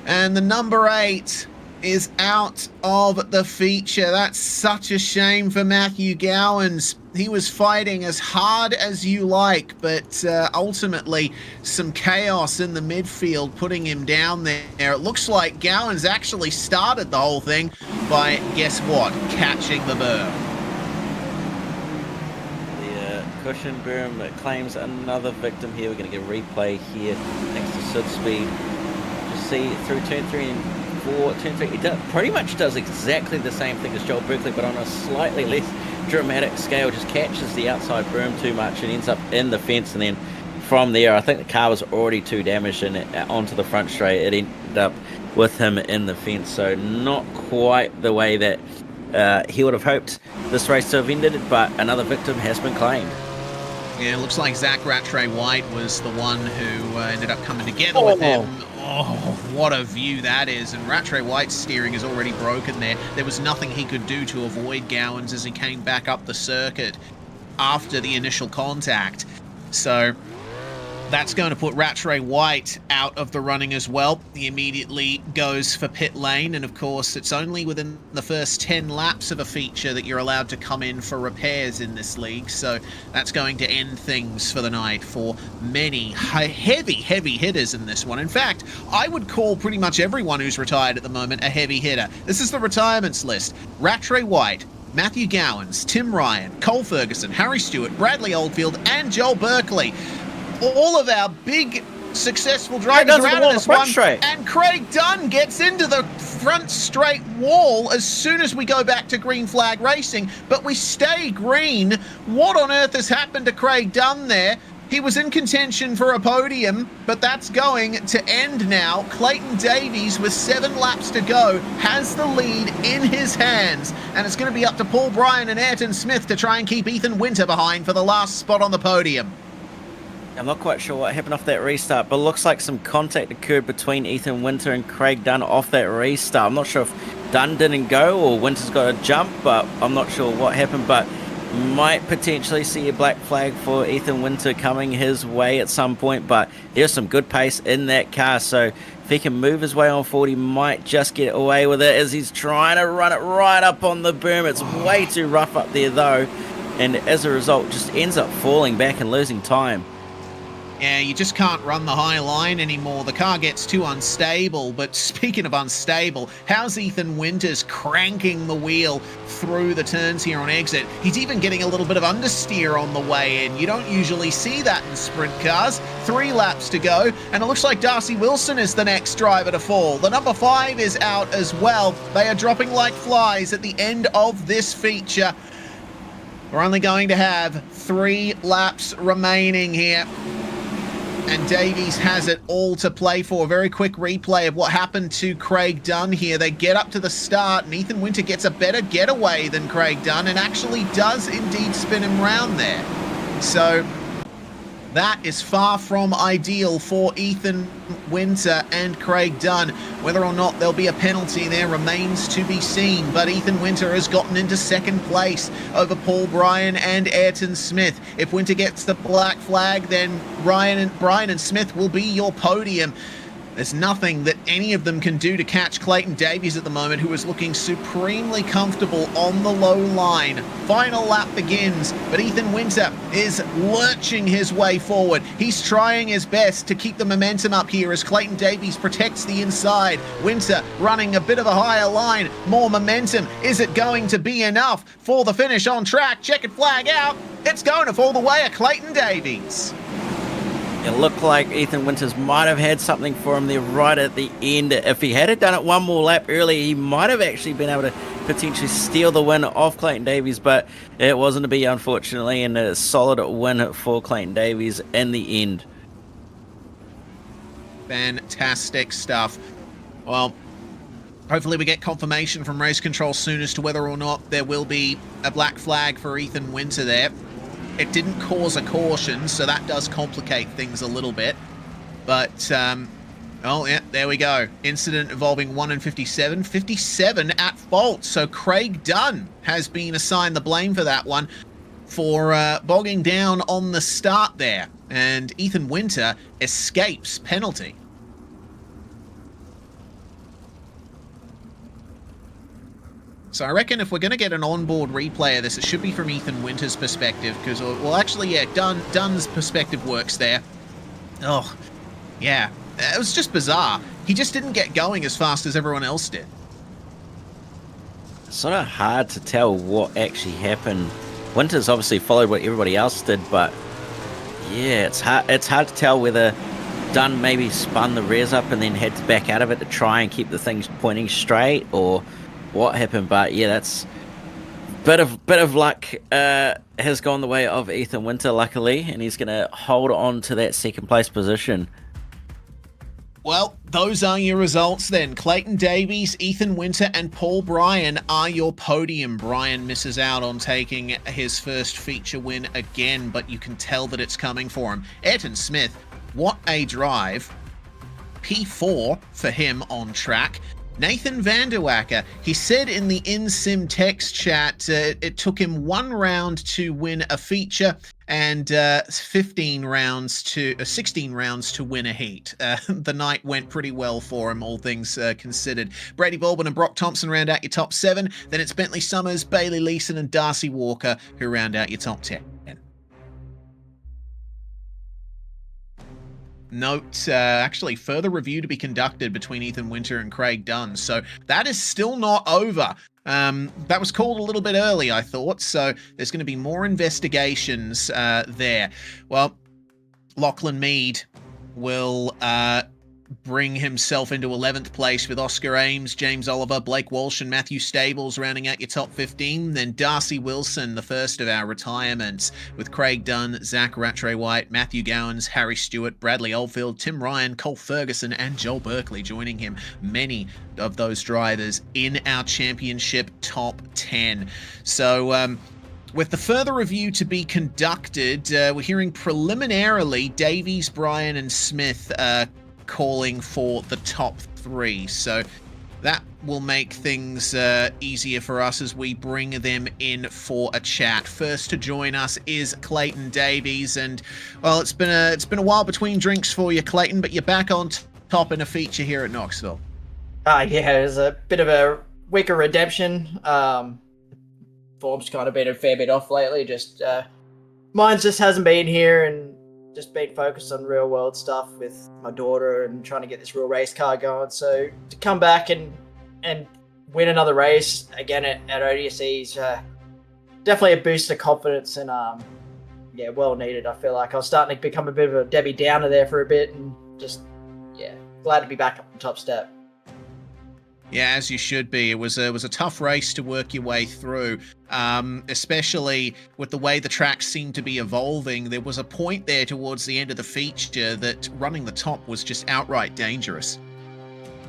[SPEAKER 1] and the number 8 is out of the feature. That's such a shame for Matthew Gowans. He was fighting as hard as you like, but ultimately some chaos in the midfield putting him down there. It looks like Gowans actually started the whole thing by, guess what, catching the berm.
[SPEAKER 2] The cushion berm claims another victim here. We're going to get a replay here next to Sid Speed. Just see through turn 3 and 4, turn 3, it pretty much does exactly the same thing as Joel Berkeley, but on a slightly less dramatic scale. Just catches the outside berm too much and ends up in the fence, and then from there I think the car was already too damaged and onto the front straight it ended up with him in the fence. So not quite the way that he would have hoped this race to have ended, but another victim has been claimed.
[SPEAKER 1] Yeah, it looks like Zach Rattray White was the one who ended up coming together with him. Oh, what a view that is. And Rattray White's steering is already broken there. There was nothing he could do to avoid Gowans as he came back up the circuit after the initial contact. So that's going to put Rattray White out of the running as well. He immediately goes for pit lane, and of course it's only within the first 10 laps of a feature that you're allowed to come in for repairs in this league, so that's going to end things for the night for many heavy hitters in this one. In fact, I would call pretty much everyone who's retired at the moment a heavy hitter. This is the retirements list. Rattray White, Matthew Gowans, Tim Ryan, Cole Ferguson, Harry Stewart, Bradley Oldfield, and Joel Berkeley. All of our big successful drivers are out of this one, and Craig Dunn gets into the front straight wall as soon as we go back to green flag racing, but we stay green. What on earth has happened to Craig Dunn there? He was in contention for a podium, but that's going to end now. Clayton Davies, with 7 laps to go, has the lead in his hands, and it's going to be up to Paul Bryan and Ayrton Smith to try and keep Ethan Winter behind for the last spot on the podium.
[SPEAKER 2] I'm not quite sure what happened off that restart, but it looks like some contact occurred between Ethan Winter and Craig Dunn off that restart. I'm not sure if Dunn didn't go or Winter's got a jump, but I'm not sure what happened, but might potentially see a black flag for Ethan Winter coming his way at some point, but there's some good pace in that car, so if he can move his way on forward, he might just get away with it as he's trying to run it right up on the berm. It's way too rough up there though, and as a result just ends up falling back and losing time.
[SPEAKER 1] Yeah, you just can't run the high line anymore. The car gets too unstable. But speaking of unstable, how's Ethan Winters cranking the wheel through the turns here on exit? He's even getting a little bit of understeer on the way in. You don't usually see that in sprint cars. 3 laps to go, and it looks like Darcy Wilson is the next driver to fall. The number 5 is out as well. They are dropping like flies at the end of this feature. We're only going to have 3 laps remaining here. And Davies has it all to play for. A very quick replay of what happened to Craig Dunn here. They get up to the start, and Ethan Winter gets a better getaway than Craig Dunn and actually does indeed spin him round there. So that is far from ideal for Ethan Winter and Craig Dunn. Whether or not there'll be a penalty there remains to be seen, but Ethan Winter has gotten into second place over Paul Bryan and Ayrton Smith. If Winter gets the black flag, then Bryan and Smith will be your podium. There's nothing that any of them can do to catch Clayton Davies at the moment, who is looking supremely comfortable on the low line. Final lap begins, but Ethan Winter is lurching his way forward. He's trying his best to keep the momentum up here as Clayton Davies protects the inside. Winter running a bit of a higher line, more momentum. Is it going to be enough for the finish on track? Checkered flag out. It's going to fall the way of Clayton Davies.
[SPEAKER 2] It looked like Ethan Winters might have had something for him there right at the end. If he had done it one more lap earlier, he might have actually been able to potentially steal the win off Clayton Davies, but it wasn't to be, unfortunately, and a solid win for Clayton Davies in the end.
[SPEAKER 1] Fantastic stuff. Well, hopefully we get confirmation from race control soon as to whether or not there will be a black flag for Ethan Winter there. It didn't cause a caution, so that does complicate things a little bit. But, oh, yeah, there we go. Incident involving 1 and 57. 57 at fault. So Craig Dunn has been assigned the blame for that one, for bogging down on the start there. And Ethan Winter escapes penalty. So I reckon if we're going to get an onboard replay of this, it should be from Ethan Winter's perspective, because, well, actually, yeah, Dunn's perspective works there. Oh, yeah, it was just bizarre. He just didn't get going as fast as everyone else did.
[SPEAKER 2] It's sort of hard to tell what actually happened. Winters obviously followed what everybody else did, but yeah, it's hard to tell whether Dunn maybe spun the rears up and then had to back out of it to try and keep the things pointing straight, or what happened. But yeah, that's bit of luck has gone the way of Ethan Winter, luckily, and he's going to hold on to that second place position.
[SPEAKER 1] Well, those are your results then. Clayton Davies, Ethan Winter, and Paul Bryan are your podium. Bryan misses out on taking his first feature win again, but you can tell that it's coming for him. Ayrton Smith, what a drive. P4 for him on track. Nathan Vanderwacker, he said in the InSim text chat it took him 1 round to win a feature and 16 rounds to win a heat. The night went pretty well for him, all things considered. Brady Baldwin and Brock Thompson round out your top 7. Then it's Bentley Summers, Bailey Leeson, and Darcy Walker who round out your top 10. Note, actually, further review to be conducted between Ethan Winter and Craig Dunn. So that is still not over. That was called a little bit early, I thought. So there's going to be more investigations there. Well, Lachlan Mead will bring himself into 11th place with Oscar Ames, James Oliver, Blake Walsh, and Matthew Stables rounding out your top 15. Then Darcy Wilson, the first of our retirements, with Craig Dunn, Zach Rattray-White, Matthew Gowans, Harry Stewart, Bradley Oldfield, Tim Ryan, Cole Ferguson, and Joel Berkeley joining him. Many of those drivers in our championship top 10. So, with the further review to be conducted, we're hearing preliminarily Davies, Bryan, and Smith calling for the top 3. So that will make things easier for us as we bring them in for a chat. First to join us is Clayton Davies, and well, it's been a while between drinks for you, Clayton, but you're back on top in a feature here at Knoxville.
[SPEAKER 6] Yeah, it was a bit of a week of redemption. Form's kind of been a fair bit off lately. Just mine just hasn't been here, and just been focused on real world stuff with my daughter and trying to get this real race car going. So to come back and win another race again at ODSE is definitely a boost of confidence, and yeah, well needed. I feel like I was starting to become a bit of a Debbie Downer there for a bit, and just glad to be back up the top step.
[SPEAKER 1] Yeah, as you should be. It was a tough race to work your way through, especially with the way the track seemed to be evolving. There was a point there towards the end of the feature that running the top was just outright dangerous.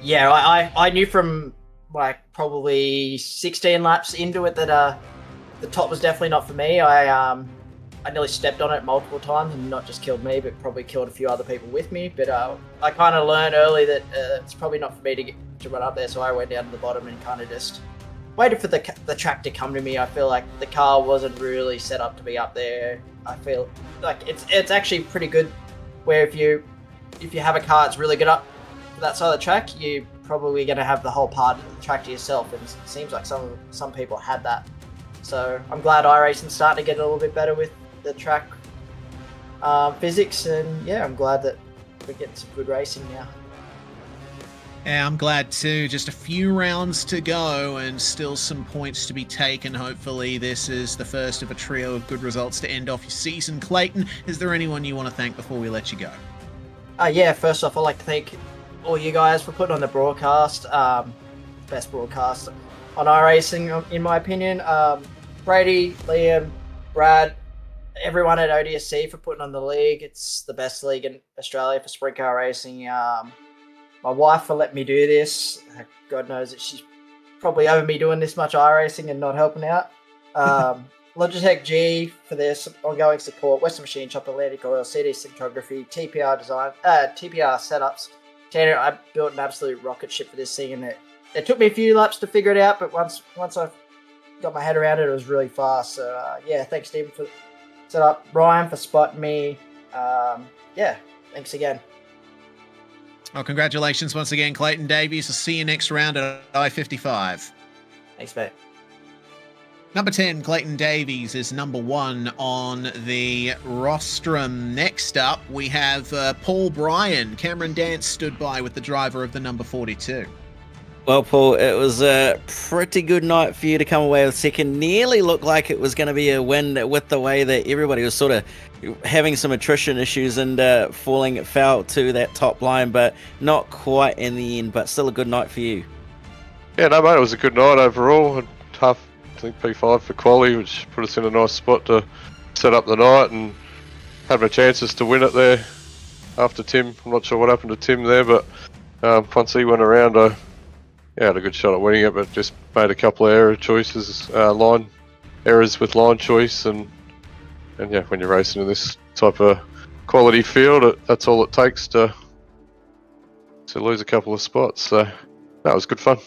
[SPEAKER 6] Yeah, I knew from like probably 16 laps into it that the top was definitely not for me. I nearly stepped on it multiple times, and not just killed me, but probably killed a few other people with me. But I kind of learned early that it's probably not for me to run up there, so I went down to the bottom and kind of just waited for the track to come to me. I feel like the car wasn't really set up to be up there. I feel like it's actually pretty good where if you have a car that's really good up for that side of the track, you're probably going to have the whole part of the track to yourself, and it seems like some people had that. So I'm glad iRacing's starting to get a little bit better with the track physics, and yeah, I'm glad that we're getting some good racing now.
[SPEAKER 1] Yeah, I'm glad too. Just a few rounds to go and still some points to be taken. Hopefully this is the first of a trio of good results to end off your season. Clayton, is there anyone you want to thank before we let you go?
[SPEAKER 6] Yeah, first off, I'd like to thank all you guys for putting on the broadcast. Best broadcast on iRacing, in my opinion. Brady, Liam, Brad, everyone at ODSE for putting on the league. It's the best league in Australia for sprint car racing. My wife for letting me do this. God knows that she's probably over me doing this much iRacing and not helping out. Logitech G for their ongoing support. Western Machine Shop, Atlantic Oil, CD Cinematography, TPR Design, TPR Setups. Tanner, I built an absolute rocket ship for this thing, and it took me a few laps to figure it out, but once I got my head around it, it was really fast. So yeah, thanks Stephen for set up, Ryan for spotting me. Yeah, thanks again.
[SPEAKER 1] Well, congratulations once again, Clayton Davies. I'll see you next round at I-55.
[SPEAKER 6] Thanks, mate.
[SPEAKER 1] Number 10, Clayton Davies, is number 1 on the rostrum. Next up, we have Paul Bryan. Cameron Dance stood by with the driver of the number 42.
[SPEAKER 2] Well, Paul, it was a pretty good night for you to come away with second. Nearly looked like it was going to be a win with the way that everybody was sort of having some attrition issues and falling foul to that top line, but not quite in the end, but still a good night for you.
[SPEAKER 7] Yeah, no, mate, it was a good night overall. Tough, I think, P5 for quali, which put us in a nice spot to set up the night and have our chances to win it there after Tim. I'm not sure what happened to Tim there, but once he went around, I had a good shot at winning it, but just made a couple of error choices, line errors with line choice, and yeah, when you're racing in this type of quality field, that's all it takes to lose a couple of spots. So that was good fun.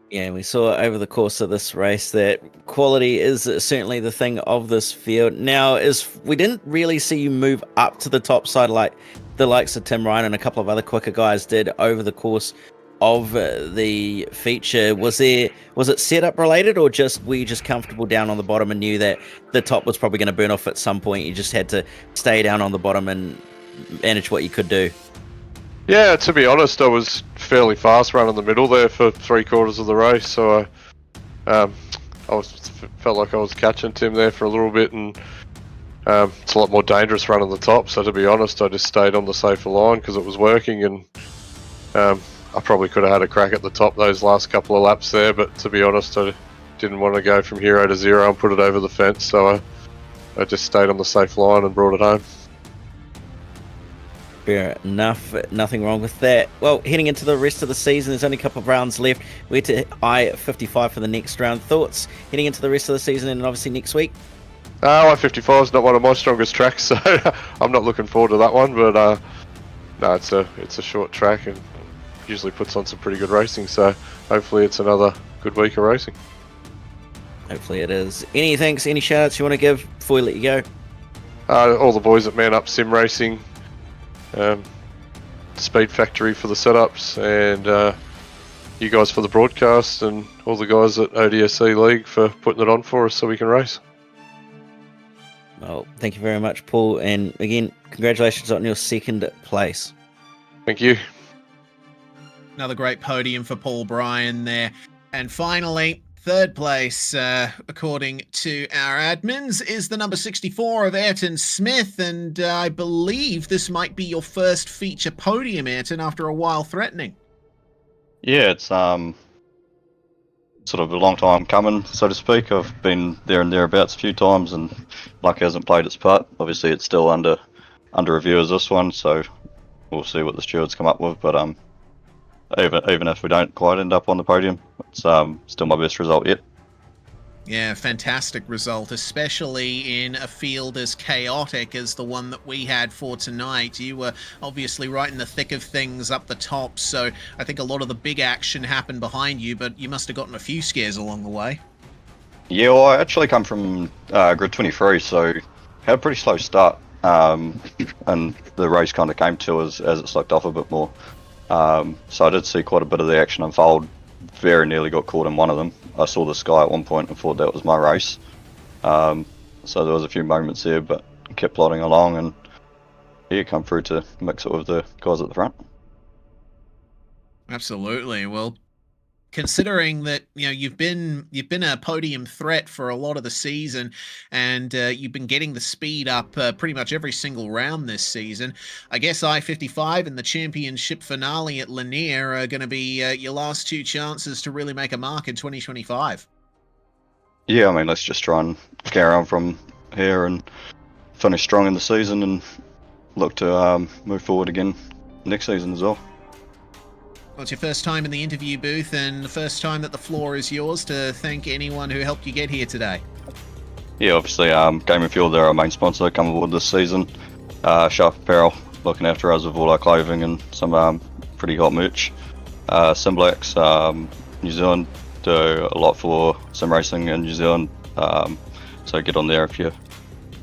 [SPEAKER 2] Yeah, and we saw over the course of this race that quality is certainly the thing of this field. Now, we didn't really see you move up to the top side like the likes of Tim Ryan and a couple of other quicker guys did over the course of the feature. Was it setup related, or were you just comfortable down on the bottom and knew that the top was probably going to burn off at some point? You just had to stay down on the bottom and manage what you could do.
[SPEAKER 7] Yeah, to be honest, I was fairly fast running the middle there for 3/4 of the race, so I felt like I was catching Tim there for a little bit, and It's a lot more dangerous running the top, so to be honest, I just stayed on the safer line because it was working, and I probably could have had a crack at the top those last couple of laps there, but to be honest, I didn't want to go from hero to zero and put it over the fence, so I just stayed on the safe line and brought it home.
[SPEAKER 2] Fair enough. Nothing wrong with that. Well, heading into the rest of the season, there's only a couple of rounds left. We're to I-55 for the next round. Thoughts heading into the rest of the season and obviously next week?
[SPEAKER 7] I-55 is not one of my strongest tracks, so I'm not looking forward to that one. But no, it's a short track and usually puts on some pretty good racing. So hopefully it's another good week of racing.
[SPEAKER 2] Hopefully it is. Any thanks, any shout-outs you want to give before we let you go?
[SPEAKER 7] All the boys at Man Up Sim Racing, Speed Factory for the setups, and you guys for the broadcast, and all the guys at ODSE League for putting it on for us so we can race.
[SPEAKER 2] Well, thank you very much, Paul, and again, congratulations on your second place.
[SPEAKER 7] Thank you.
[SPEAKER 1] Another great podium for Paul Bryan there. And finally, third place, according to our admins, is the number 64 of Ayrton Smith, and I believe this might be your first feature podium, Ayrton, after a while threatening.
[SPEAKER 8] Yeah, it's sort of a long time coming, so to speak. I've been there and thereabouts a few times, and luck hasn't played its part. Obviously, it's still under review as this one, so we'll see what the stewards come up with. But even if we don't quite end up on the podium, it's still my best result yet.
[SPEAKER 1] Yeah, fantastic result, especially in a field as chaotic as the one that we had for tonight. You were obviously right in the thick of things up the top, so I think a lot of the big action happened behind you, but you must have gotten a few scares along the way.
[SPEAKER 8] Yeah, well, I actually come from grid 23, so had a pretty slow start, and the race kind of came to as it slopped off a bit more. So I did see quite a bit of the action unfold. Very nearly got caught in one of them. I saw the sky at one point and thought that was my race. So there was a few moments there, but kept plodding along, and yeah, come through to mix it with the guys at the front.
[SPEAKER 1] Absolutely. Well, considering that you've been a podium threat for a lot of the season, and you've been getting the speed up pretty much every single round this season, I guess I-55 and the championship finale at Lanier are going to be your last two chances to really make a mark in 2025.
[SPEAKER 8] Yeah, I mean, let's just try and carry on from here and finish strong in the season, and look to move forward again next season as well.
[SPEAKER 1] Well, it's your first time in the interview booth, and the first time that the floor is yours to thank anyone who helped you get here today.
[SPEAKER 8] Yeah, obviously, Game and Fuel, they're our main sponsor, come aboard this season. Sharp Apparel, looking after us with all our clothing and some pretty hot merch. Simblax, New Zealand, do a lot for sim racing in New Zealand, so get on there if you're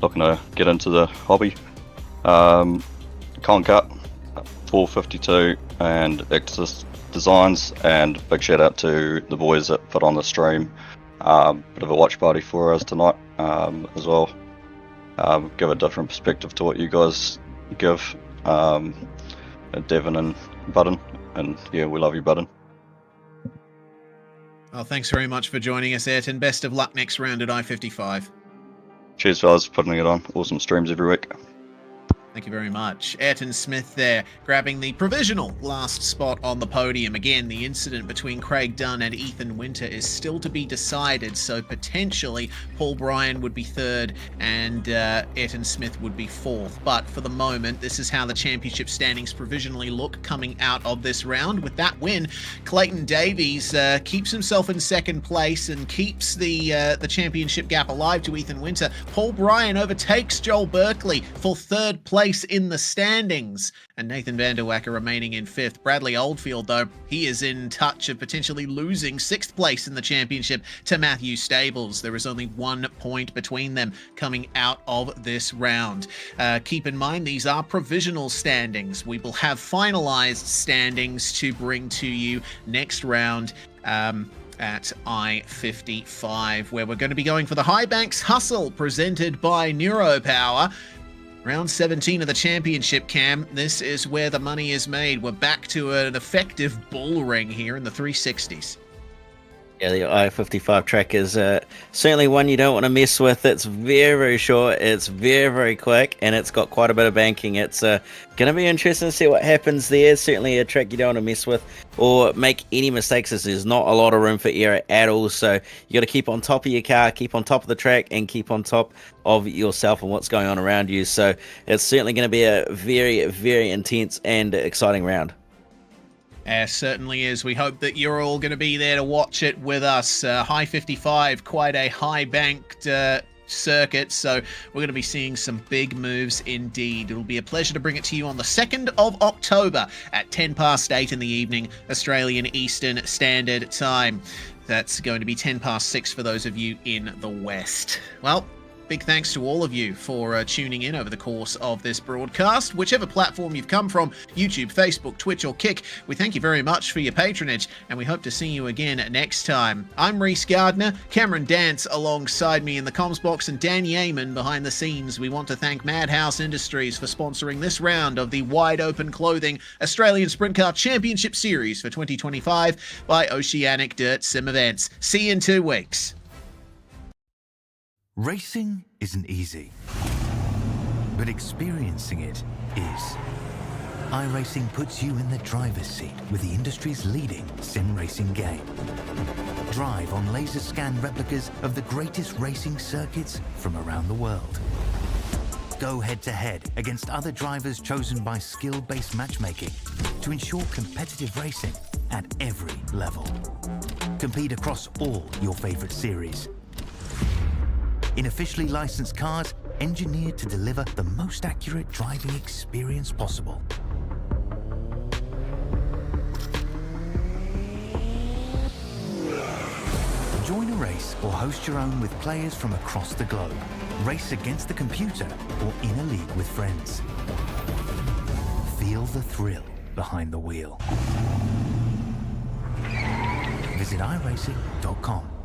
[SPEAKER 8] looking to get into the hobby. Concut, 452, and Exodus Designs, and big shout out to the boys that put on the stream. Bit of a watch party for us tonight as well. Give a different perspective to what you guys give, Devin and Budden, and yeah, we love you, Budden.
[SPEAKER 1] Well, thanks very much for joining us, Ayrton. Best of luck next round at I-55.
[SPEAKER 8] Cheers, fellas, for putting it on. Awesome streams every week.
[SPEAKER 1] Thank you very much. Ayrton Smith there, grabbing the provisional last spot on the podium. Again, the incident between Craig Dunn and Ethan Winter is still to be decided, so potentially Paul Bryan would be third and Ayrton Smith would be fourth. But for the moment, this is how the championship standings provisionally look coming out of this round. With that win, Clayton Davies keeps himself in second place and keeps the championship gap alive to Ethan Winter. Paul Bryan overtakes Joel Berkeley for third place in the standings, and Nathan Vanderwacker remaining in fifth. Bradley Oldfield, though, he is in touch of potentially losing sixth place in the championship to Matthew Stables. There is only 1 point between them coming out of this round. Keep in mind, these are provisional standings. We will have finalized standings to bring to you next round at I-55, where we're going to be going for the High Banks Hustle presented by Neuropower. Round 17 of the championship, Cam. This is where the money is made. We're back to an effective bull ring here in the 360s.
[SPEAKER 2] Yeah, the I-55 track is certainly one you don't want to mess with. It's very, very short. It's very, very quick, and it's got quite a bit of banking. It's going to be interesting to see what happens there. Certainly a track you don't want to mess with or make any mistakes, as there's not a lot of room for error at all. So you got to keep on top of your car, keep on top of the track, and keep on top of yourself and what's going on around you. So it's certainly going to be a very, very intense and exciting round.
[SPEAKER 1] Certainly is. We hope that you're all going to be there to watch it with us. High 55, quite a high-banked circuit, so we're going to be seeing some big moves indeed. It'll be a pleasure to bring it to you on the 2nd of October at 8 in the evening, Australian Eastern Standard Time. That's going to be 6 for those of you in the West. Well, big thanks to all of you for tuning in over the course of this broadcast. Whichever platform you've come from, YouTube, Facebook, Twitch, or Kick, we thank you very much for your patronage, and we hope to see you again next time. I'm Reese Gardner, Cameron Dance alongside me in the comms box, and Dan Yeaman behind the scenes. We want to thank Madhouse Industries for sponsoring this round of the Wide Open Clothing Australian Sprint Car Championship Series for 2025 by Oceanic Dirt Sim Events. See you in 2 weeks.
[SPEAKER 9] Racing isn't easy, but experiencing it is. iRacing puts you in the driver's seat with the industry's leading sim racing game. Drive on laser scan replicas of the greatest racing circuits from around the world. Go head-to-head against other drivers chosen by skill-based matchmaking to ensure competitive racing at every level. Compete across all your favorite series in officially licensed cars engineered to deliver the most accurate driving experience possible. Join a race or host your own with players from across the globe. Race against the computer or in a league with friends. Feel the thrill behind the wheel. Visit iRacing.com.